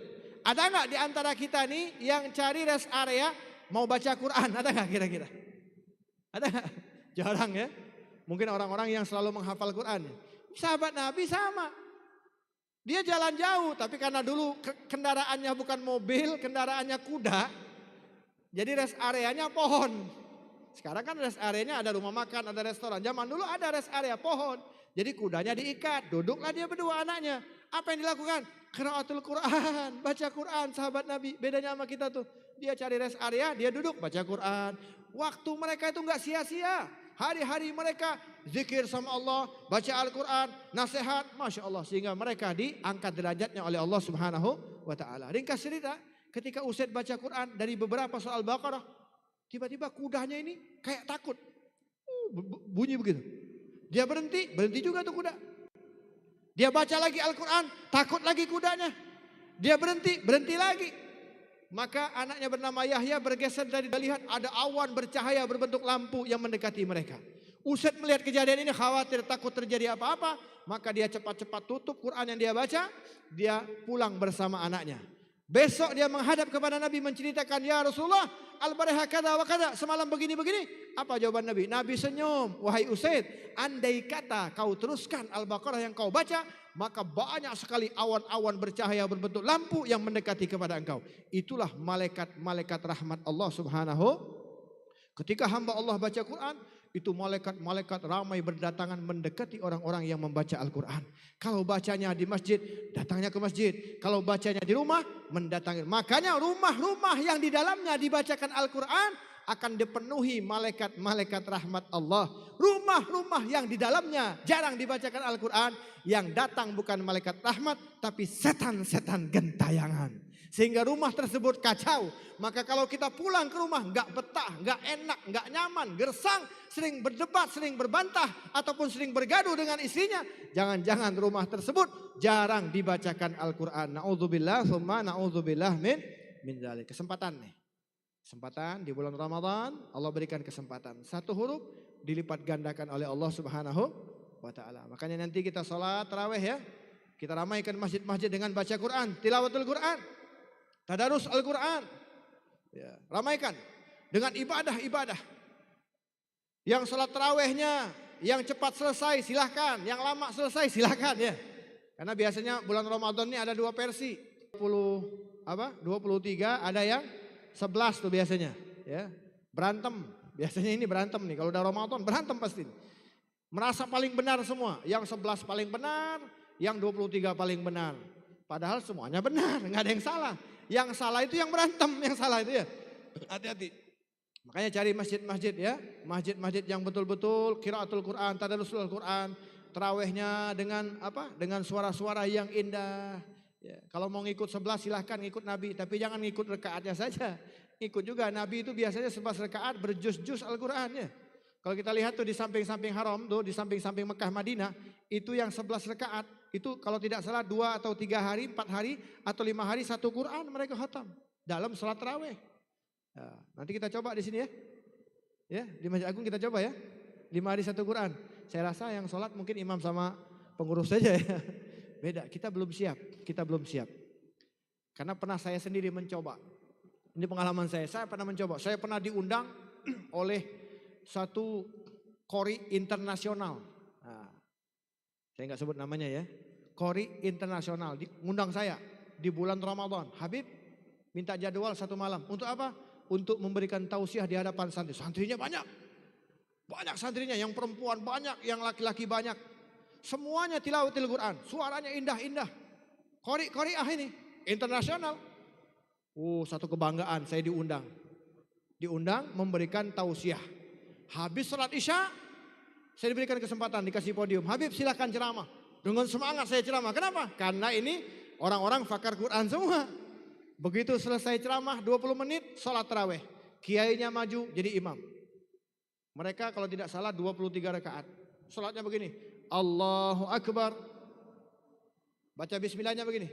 Ada nggak di antara kita nih yang cari rest area mau baca Quran? Ada nggak kira-kira? Ada nggak? Jarang ya. Mungkin orang-orang yang selalu menghafal Quran. Sahabat Nabi sama. Dia jalan jauh, tapi karena dulu kendaraannya bukan mobil, kendaraannya kuda. Jadi rest areanya pohon. Sekarang kan rest areanya ada rumah makan, ada restoran. Zaman dulu ada rest area pohon. Jadi kudanya diikat, duduklah dia berdua anaknya. Apa yang dilakukan? Qiraatul Quran, baca Quran sahabat Nabi. Bedanya sama kita tuh, dia cari rest area, dia duduk baca Quran. Waktu mereka itu enggak sia-sia. Hari-hari mereka zikir sama Allah, baca Al-Quran, nasihat, Masya Allah. Sehingga mereka diangkat derajatnya oleh Allah Subhanahu wa ta'ala. Ringkas cerita, ketika Usaid baca Quran dari beberapa soal Baqarah, tiba-tiba kudanya ini kayak takut. Bunyi begitu. Dia berhenti juga tuh kuda. Dia baca lagi Al-Quran, takut lagi kudanya. Dia berhenti lagi. Maka anaknya bernama Yahya bergeser dari lihat ada awan bercahaya berbentuk lampu yang mendekati mereka. Usaid melihat kejadian ini khawatir takut terjadi apa-apa. Maka dia cepat-cepat tutup Quran yang dia baca. Dia pulang bersama anaknya. Besok dia menghadap kepada Nabi menceritakan, ya Rasulullah, al-bariha kada wa kada, semalam begini-begini. Apa jawaban Nabi? Nabi senyum, wahai Usaid, andai kata kau teruskan Al-Baqarah yang kau baca, maka banyak sekali awan-awan bercahaya berbentuk lampu yang mendekati kepada engkau. Itulah malaikat rahmat Allah Subhanahu. Ketika hamba Allah baca Quran, itu malaikat ramai berdatangan mendekati orang-orang yang membaca Al-Quran. Kalau bacanya di masjid, datangnya ke masjid. Kalau bacanya di rumah, mendatangi. Makanya rumah-rumah yang di dalamnya dibacakan Al-Quran akan dipenuhi malaikat rahmat Allah. Rumah-rumah yang di dalamnya jarang dibacakan Al-Quran, yang datang bukan malaikat rahmat, tapi setan-setan gentayangan. Sehingga rumah tersebut kacau. Maka kalau kita pulang ke rumah nggak betah, nggak enak, nggak nyaman, gersang, sering berdebat, sering berbantah, ataupun sering bergaduh dengan istrinya, jangan-jangan rumah tersebut jarang dibacakan Al-Quran. Na'udzubillah, summa na'udzubillah min dzalik. Kesempatan nih. Kesempatan di bulan Ramadan, Allah berikan kesempatan. Satu huruf dilipat gandakan oleh Allah Subhanahu wa ta'ala. Makanya nanti kita sholat tarawih ya. Kita ramaikan masjid-masjid dengan baca Quran, tilawatul Quran, tadarus Al-Quran. Ya, ramaikan dengan ibadah-ibadah. Yang sholat tarawihnya, yang cepat selesai silahkan, yang lama selesai silahkan ya. Karena biasanya bulan Ramadan ini ada dua versi. 23 ada yang 11 tuh biasanya ya. Berantem, biasanya ini berantem nih. Kalau udah Ramadan berantem pasti. Merasa paling benar semua. Yang 11 paling benar, yang 23 paling benar. Padahal semuanya benar, nggak ada yang salah. Yang salah itu yang berantem, yang salah itu ya. Hati-hati. Makanya cari masjid-masjid ya. Masjid-masjid yang betul-betul qiraatul Quran, tadarusul Quran. Tarawihnya dengan apa? Dengan suara-suara yang indah. Ya, kalau mau ngikut 11 silahkan ngikut Nabi, tapi jangan ngikut rekaatnya saja. Ikut juga Nabi itu biasanya 11 rekaat berjus-jus Al-Qurannya. Kalau kita lihat tuh di samping-samping haram tuh, di samping-samping Mekah Madinah, itu yang 11 rakaat, itu kalau tidak salah 2 atau 3 hari, 4 hari, atau 5 hari satu Quran mereka khatam dalam salat tarawih. Nah, nanti kita coba di sini ya. Ya, di Masjid Agung kita coba ya. 5 hari satu Quran. Saya rasa yang sholat mungkin imam sama pengurus saja ya. Beda, kita belum siap. Kita belum siap. Karena pernah saya sendiri mencoba. Ini pengalaman saya pernah mencoba. Saya pernah diundang oleh satu Qori internasional. Nah, saya nggak sebut namanya ya. Qori internasional diundang saya di bulan Ramadan. Habib minta jadwal 1 malam. Untuk apa? Untuk memberikan tausiah di hadapan santri. Santrinya banyak. Banyak santrinya, yang perempuan banyak, yang laki-laki banyak. Semuanya tilawatil Quran. Suaranya indah-indah. Qori ini internasional. Satu kebanggaan saya diundang. Diundang memberikan tausiah. Habis salat Isya, saya diberikan kesempatan, dikasih podium. Habib silakan ceramah. Dengan semangat saya ceramah. Kenapa? Karena ini orang-orang fakar Quran semua. Begitu selesai ceramah 20 menit, salat tarawih. Kiainya maju jadi imam. Mereka kalau tidak salah 23 rakaat. Salatnya begini. Allahu Akbar. Baca bismillahnya begini.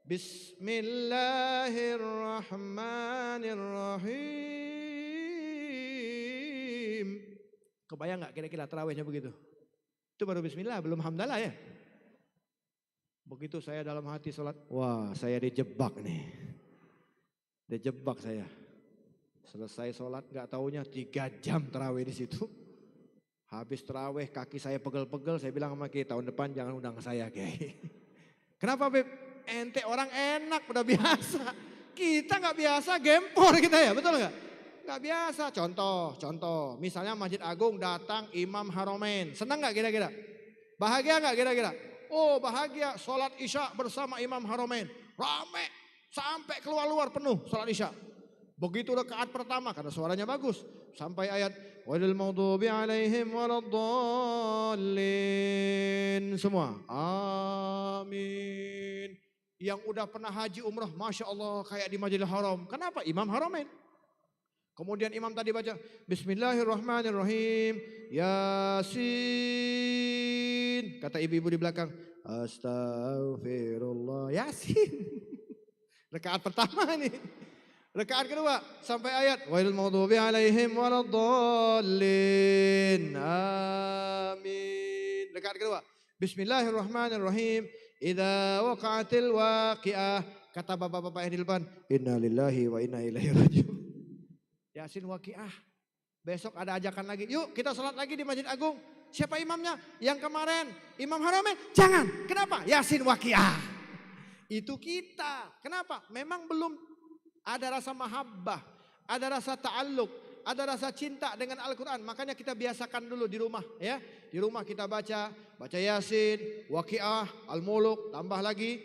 Bismillahirrahmanirrahim. Kebayang gak kira-kira tarawihnya begitu? Itu baru bismillah, belum hamdalah ya. Begitu saya dalam hati sholat, wah saya dijebak nih. Dijebak saya. Selesai sholat gak taunya 3 jam tarawih di situ. Habis tarawih kaki saya pegel-pegel, saya bilang sama Kiai tahun depan jangan undang saya Kiai. Kenapa Beb? Ente orang enak, udah biasa. Kita gak biasa, gempor kita ya, betul gak? Gak biasa, contoh. Misalnya Masjid Agung datang Imam Haramain. Senang gak kira-kira? Bahagia gak kira-kira? Oh bahagia, sholat Isya bersama Imam Haramain. Rame, sampai keluar-luar penuh sholat Isya. Begitu rakaat pertama, karena suaranya bagus. Sampai ayat, walil maghdubi alaihim waladdallin. Semua, amin. Yang udah pernah haji umrah, Masya Allah kayak di Masjidil Haram. Kenapa? Imam Haramain. Kemudian imam tadi baca Bismillahirrahmanirrahim. Yasin. Kata ibu-ibu di belakang, Astaghfirullah. Yasin. Rakaat pertama ini. Rakaat kedua sampai ayat wailul maghdubi alaihim waladdallin. Amin. Rakaat kedua. Bismillahirrahmanirrahim. Idza waqa'atil waqi'ah. Kata bapak-bapak yang di depan, inna lillahi wa inna ilaihi raji'un. Yasin Waqiah. Besok ada ajakan lagi. Yuk kita sholat lagi di Masjid Agung. Siapa imamnya? Yang kemarin Imam Haramain. Jangan. Kenapa? Yasin Waqiah. Itu kita. Kenapa? Memang belum ada rasa mahabbah. Ada rasa ta'alluq. Ada rasa cinta dengan Al-Quran. Makanya kita biasakan dulu di rumah. Ya, di rumah kita baca Yasin, Waqiah, Al-Muluk. Tambah lagi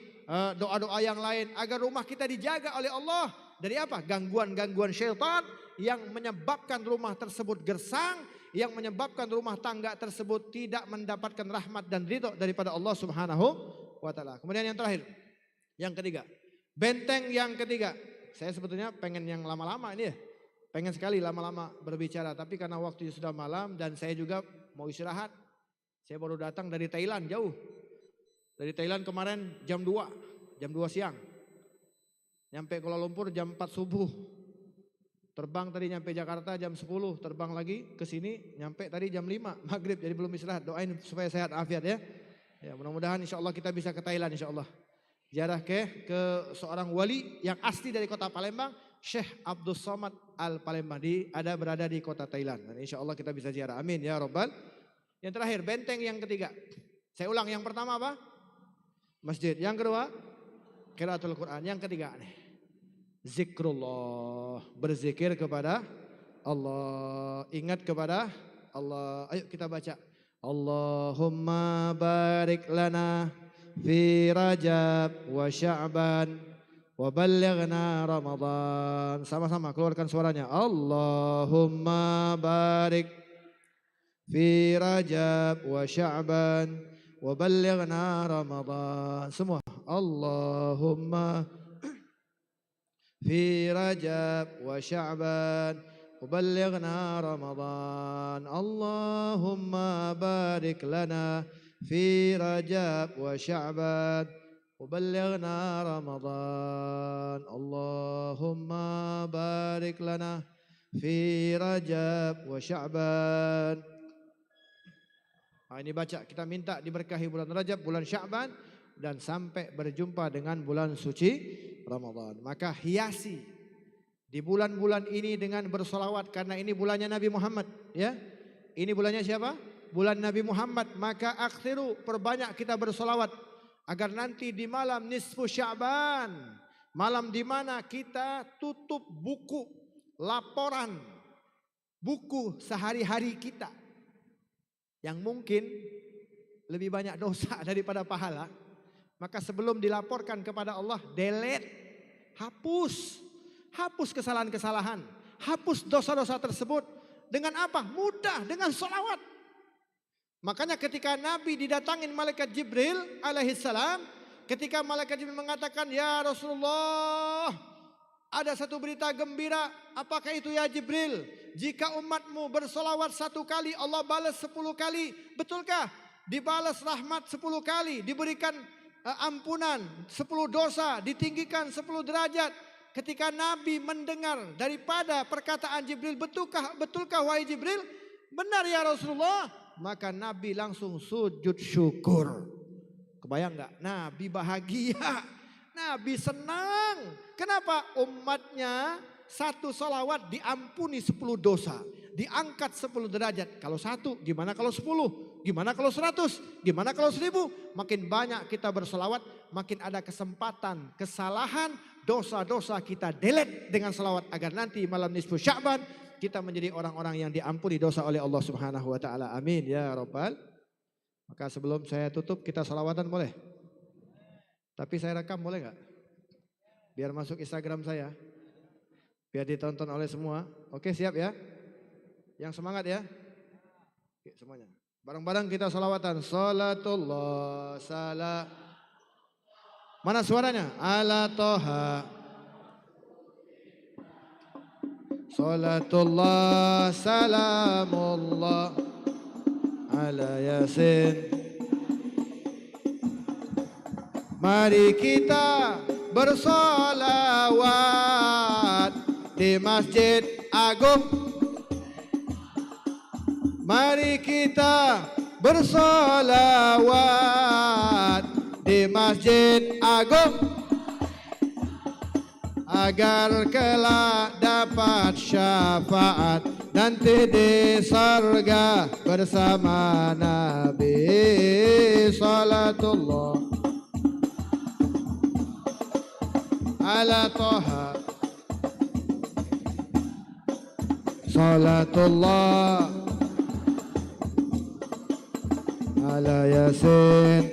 doa-doa yang lain. Agar rumah kita dijaga oleh Allah. Dari apa? Gangguan-gangguan syaitan yang menyebabkan rumah tersebut gersang, yang menyebabkan rumah tangga tersebut tidak mendapatkan rahmat dan ridho daripada Allah Subhanahu wa taala. Kemudian yang terakhir, yang ketiga, benteng yang ketiga. Saya sebetulnya pengen yang lama-lama ini ya. Pengen sekali lama-lama berbicara, tapi karena waktunya sudah malam dan saya juga mau istirahat. Saya baru datang dari Thailand jauh. Dari Thailand kemarin jam 2 siang. Nyampe Kuala Lumpur jam 4 subuh. Terbang tadi nyampe Jakarta jam 10, terbang lagi ke sini nyampe tadi jam 5 maghrib, jadi belum istirahat. Doain supaya sehat afiat ya. Ya mudah-mudahan insya Allah kita bisa ke Thailand insya Allah. Ziarah ke seorang wali yang asli dari kota Palembang, Syekh Abdul Somad Al Palembang, berada di kota Thailand. Dan insya Allah kita bisa ziarah. Amin ya Rabbal. Yang terakhir benteng yang ketiga. Saya ulang, yang pertama apa? Masjid. Yang kedua qiraatul Quran. Yang ketiga nih. Zikrullah, berzikir kepada Allah, ingat kepada Allah. Ayo kita baca. Allahumma barik lana fi Rajab wa Sya'ban wa ballighna Ramadan. Sama-sama keluarkan suaranya. Allahumma barik fi Rajab wa Sya'ban wa ballighna Ramadan. Semua. Allahumma fi Rajab wa Sya'ban وبلغنا رمضان اللهم بارك لنا في رجب وشعبان وبلغنا رمضان اللهم بارك لنا في رجب وشعبان. Ini baca, kita minta diberkahi bulan Rajab, bulan Sya'ban dan sampai berjumpa dengan bulan suci Ramadan. Maka hiasi di bulan-bulan ini dengan bersolawat karena ini bulannya Nabi Muhammad, ya. Ini bulannya siapa? Bulan Nabi Muhammad. Maka akhirul, perbanyak kita bersolawat agar nanti di malam nisfu Sya'ban, malam di mana kita tutup buku laporan, buku sehari-hari kita yang mungkin lebih banyak dosa daripada pahala. Maka sebelum dilaporkan kepada Allah, delete, hapus kesalahan-kesalahan, hapus dosa-dosa tersebut. Dengan apa? Mudah, dengan sholawat. Makanya ketika Nabi didatangin malaikat Jibril alaihissalam, ketika malaikat Jibril mengatakan, ya Rasulullah, ada satu berita gembira. Apakah itu ya Jibril? Jika umatmu bersolawat 1 kali, Allah balas 10 kali. Betulkah? Dibalas rahmat 10 kali, diberikan ampunan 10 dosa, ditinggikan 10 derajat. Ketika Nabi mendengar daripada perkataan Jibril, betulkah wahai Jibril? Benar ya Rasulullah. Maka Nabi langsung sujud syukur. Kebayang enggak? Nabi bahagia, Nabi senang. Kenapa? Umatnya satu salawat diampuni 10 dosa, diangkat 10 derajat. Kalau 1, gimana kalau 10? Gimana kalau 100? Gimana kalau 1000? Makin banyak kita bersalawat, makin ada kesempatan, kesalahan, dosa-dosa kita delete dengan salawat agar nanti malam nisfu Sya'ban kita menjadi orang-orang yang diampuni dosa oleh Allah Subhanahu wa taala. Amin ya rabbal. Maka sebelum saya tutup, kita salawatan boleh? Tapi saya rekam boleh enggak? Biar masuk Instagram saya. Biar ditonton oleh semua. Oke, siap ya? Yang semangat ya? Oke, semuanya. Bareng-bareng kita salawatan. Salatullah salam. Mana suaranya? Ala Toha. Salatullah salamullah ala Yasin. Mari kita bersolawat di Masjid Agung. Mari kita bersolawat di Masjid Agung agar kelak dapat syafaat nanti di surga bersama Nabi. Salatullah ala Toha. Salatullah ala Yasin.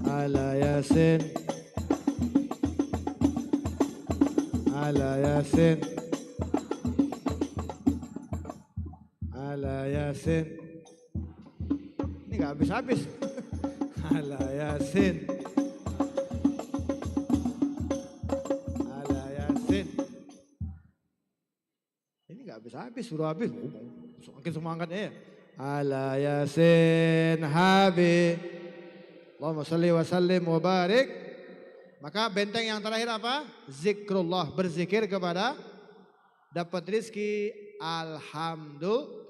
Ala Yasin. Ala Yasin. Ala Yasin. Ini gak habis-habis. Ala Yasin. Ala Yasin. Ini gak habis-habis, suruh habis. Makin semangatnya ya. Ala Yasin Habib. Allahumma salli wa sallim wa barik. Maka benteng yang terakhir apa? Zikrullah, berzikir kepada dapat rizki. Alhamdulillah.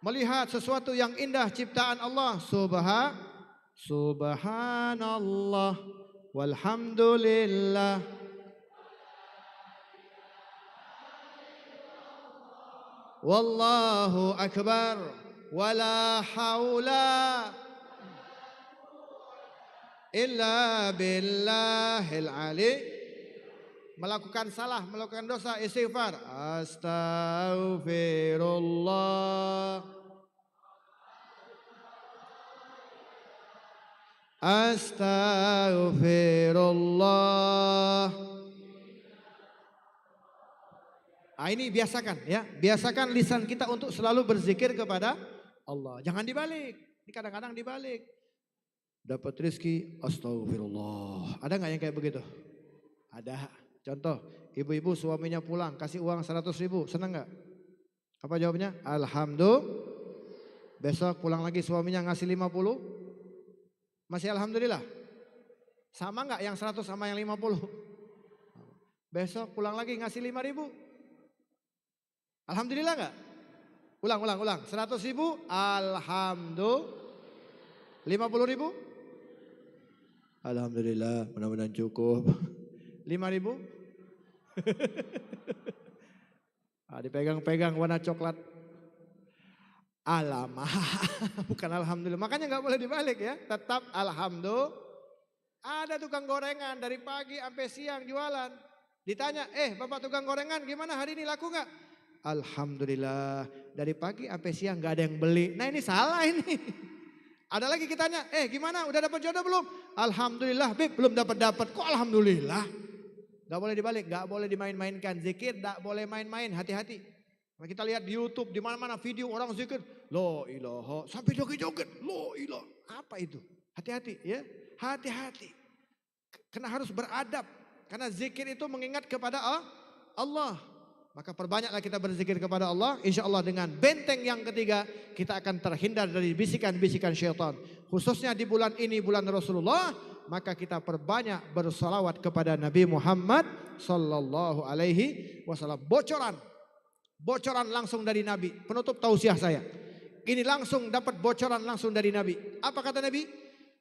Melihat sesuatu yang indah ciptaan Allah. Subhanallah walhamdulillah. Wallahu akbar. Wala hawla illa billahil ali. Melakukan salah, melakukan dosa, istighfar. Astaghfirullah. Astaghfirullah. Ini biasakan ya, biasakan lisan kita untuk selalu berzikir kepada Allah. Jangan dibalik. Ini kadang-kadang dibalik. Dapat rezeki, astagfirullah. Ada nggak yang kayak begitu? Ada. Contoh, ibu-ibu suaminya pulang kasih uang 100.000, senang nggak? Apa jawabnya? Alhamdulillah. Besok pulang lagi suaminya ngasih 50, masih alhamdulillah. Sama nggak yang 100 sama yang 50? Besok pulang lagi ngasih 5.000, alhamdulillah nggak? Ulang. 100.000, alhamdulillah. 50.000, alhamdulillah, mudah-mudahan cukup. 5.000, dipegang-pegang warna coklat. Alamak, bukan alhamdulillah. Makanya nggak boleh dibalik ya, tetap alhamdulillah. Ada tukang gorengan dari pagi sampai siang jualan. Ditanya, bapak tukang gorengan gimana hari ini laku nggak? Alhamdulillah, dari pagi sampai siang nggak ada yang beli. Nah ini salah ini. Ada lagi kita tanya, gimana udah dapat jodoh belum? Alhamdulillah, Bib, belum dapat. Kok alhamdulillah? Gak boleh dibalik, gak boleh dimain-mainkan. Zikir gak boleh main-main, hati-hati. Nah, kita lihat di YouTube di mana-mana video orang zikir, la ilaha, sampai joget-joget, la ilaha. Apa itu? Hati-hati ya, hati-hati. Karena harus beradab. Karena zikir itu mengingat kepada Allah. Maka perbanyaklah kita berzikir kepada Allah. Insya Allah dengan benteng yang ketiga kita akan terhindar dari bisikan-bisikan syaitan. Khususnya di bulan ini, bulan Rasulullah. Maka kita perbanyak bersalawat kepada Nabi Muhammad sallallahu alaihi wasallam. Bocoran langsung dari Nabi. Penutup tausiah saya. Ini langsung dapat bocoran langsung dari Nabi. Apa kata Nabi?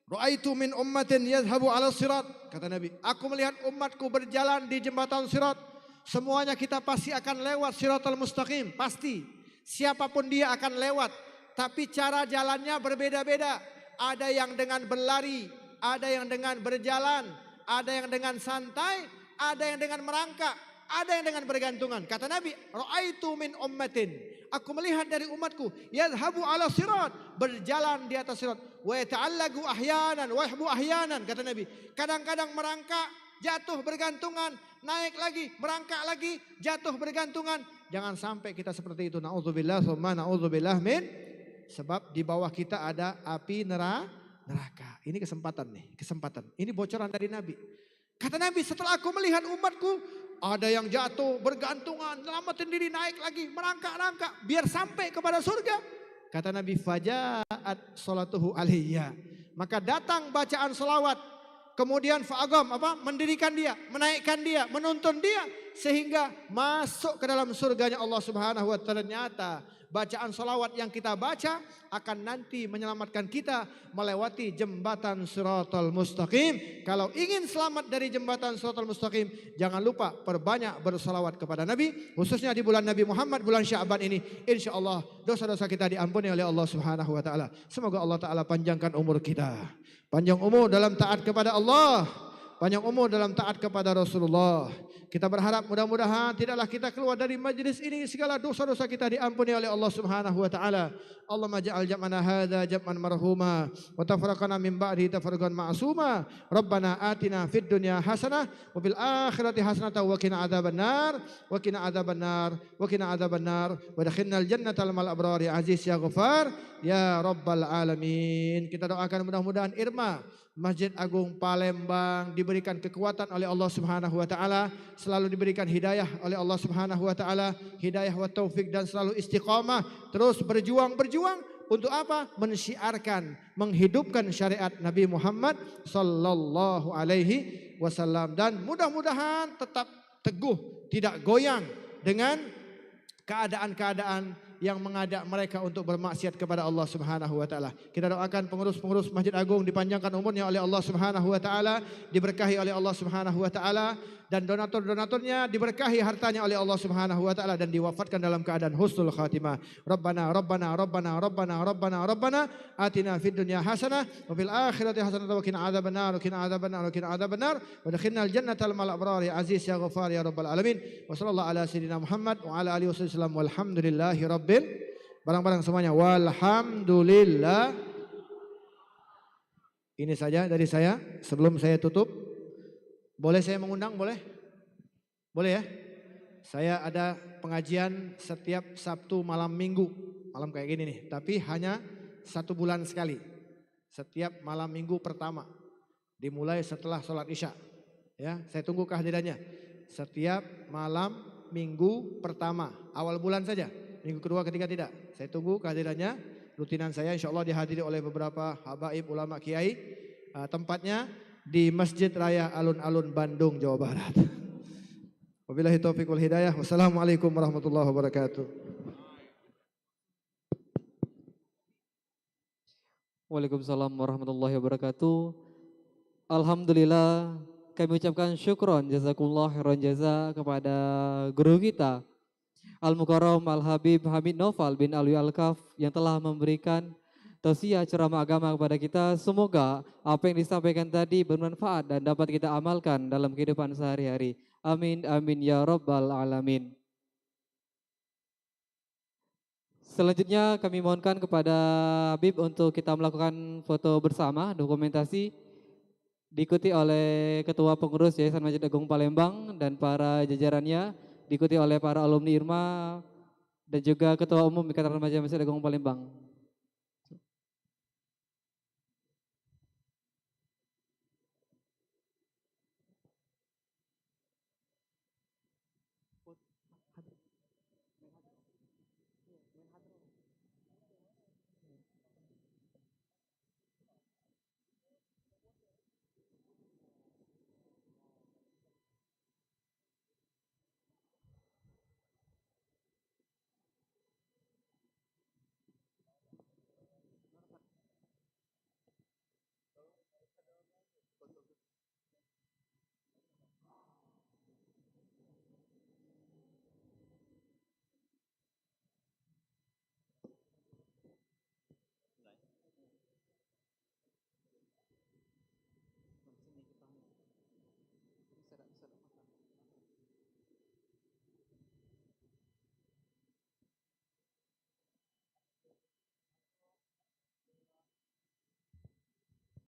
Ra'aitu min ummatin yadhhabu ala sirat. Kata Nabi, aku melihat umatku berjalan di jembatan sirat. Semuanya kita pasti akan lewat siratal mustaqim. Pasti. Siapapun dia akan lewat. Tapi cara jalannya berbeda-beda. Ada yang dengan berlari. Ada yang dengan berjalan. Ada yang dengan santai. Ada yang dengan merangkak. Ada yang dengan bergantungan. Kata Nabi, ra'aitu min ummatin. Aku melihat dari umatku, yadhhabu ala sirat, berjalan di atas sirat. Wa yata'allagu ahyanan, wa yahbu ahyanan. Kata Nabi, kadang-kadang merangkak, jatuh bergantungan, naik lagi, merangkak lagi, jatuh bergantungan. Jangan sampai kita seperti itu. Na'udzubillah, summa na'udzubillah min. Sebab di bawah kita ada api neraka. Ini kesempatan nih, kesempatan. Ini bocoran dari Nabi. Kata Nabi, setelah aku melihat umatku, ada yang jatuh, bergantungan, selamatin diri, naik lagi, merangkak-rangkak, biar sampai kepada surga. Kata Nabi, fajaat salatuhu alaiya. Maka datang bacaan salawat, kemudian fa'agam, mendirikan dia, menaikkan dia, menuntun dia, sehingga masuk ke dalam surganya Allah Subhanahu wa ta'ala. Ternyata bacaan salawat yang kita baca akan nanti menyelamatkan kita melewati jembatan siratal mustaqim. Kalau ingin selamat dari jembatan siratal mustaqim, jangan lupa perbanyak bersalawat kepada Nabi. Khususnya di bulan Nabi Muhammad, bulan Sya'ban ini. Insya Allah dosa-dosa kita diampuni oleh Allah Subhanahu wa ta'ala. Semoga Allah ta'ala panjangkan umur kita. Panjang umur dalam taat kepada Allah. Panjang umur dalam taat kepada Rasulullah. Kita berharap mudah-mudahan tidaklah kita keluar dari majlis ini segala dosa-dosa kita diampuni oleh Allah Subhanahu wa taala. Allahumma ja'al jam'ana hadza jam'an marhuma wa tafarraqana min ba'di tafarruqan ma'suma. Rabbana atina fid dunya hasanah wa fil akhirati hasanah wa qina adzabannar wa qina adzabannar wa qina adzabannar wa adkhilnal jannatal mal abrar ya aziz ya ghafar ya rabbal alamin. Kita doakan mudah-mudahan Irma Masjid Agung Palembang diberikan kekuatan oleh Allah Subhanahu wa taala, selalu diberikan hidayah oleh Allah Subhanahu wa taala, hidayah wa taufik dan selalu istiqamah, terus berjuang untuk apa? Mensyiarkan, menghidupkan syariat Nabi Muhammad sallallahu alaihi wasallam dan mudah-mudahan tetap teguh, tidak goyang dengan keadaan-keadaan yang mengajak mereka untuk bermaksiat kepada Allah Subhanahu wa taala. Kita doakan pengurus-pengurus Masjid Agung dipanjangkan umurnya oleh Allah Subhanahu wa taala, diberkahi oleh Allah Subhanahu wa taala, dan donatur-donaturnya diberkahi hartanya oleh Allah Subhanahu wa taala dan diwafatkan dalam keadaan husnul khatimah. Rabbana atina fid dunya hasanah wa fil akhirati hasanah wa qina adzabannar wa adkhilnal jannatal mal abrar ya aziz ya ghafar ya rabbal alamin. Wa sallallahu ala sayyidina Muhammad wa ala alihi wasallam walhamdulillahi rabbil barang-barang semuanya walhamdulillah. Ini saja dari saya sebelum saya tutup. Boleh saya mengundang? Boleh? Boleh ya? Saya ada pengajian setiap Sabtu malam Minggu. Malam kayak gini nih. Tapi hanya 1 bulan sekali. Setiap malam Minggu pertama. Dimulai setelah sholat Isya. Ya, saya tunggu kehadirannya. setiap malam minggu pertama, awal bulan saja. Minggu kedua, ketiga tidak. Saya tunggu kehadirannya, rutinan saya insya Allah dihadiri oleh beberapa habaib ulama kiai. Tempatnya di Masjid Raya Alun-Alun Bandung, Jawa Barat. Wabillahi taufiq wal hidayah. Wassalamualaikum warahmatullahi wabarakatuh. Waalaikumsalam warahmatullahi wabarakatuh. Alhamdulillah, kami ucapkan syukron jazakumullah khairan jaza kepada guru kita Al-Mukarram Al-Habib Hamid Naufal bin Alwi Al-Kaf yang telah memberikan tausiah ceramah agama kepada kita. Semoga apa yang disampaikan tadi bermanfaat dan dapat kita amalkan dalam kehidupan sehari-hari. Amin amin ya rabbal alamin. Selanjutnya kami mohonkan kepada Habib untuk kita melakukan foto bersama dokumentasi diikuti oleh Ketua Pengurus Yayasan Masjid Agung Palembang dan para jajarannya, diikuti oleh para alumni IRMA dan juga Ketua Umum Ikatan Remaja Masjid Agung Palembang.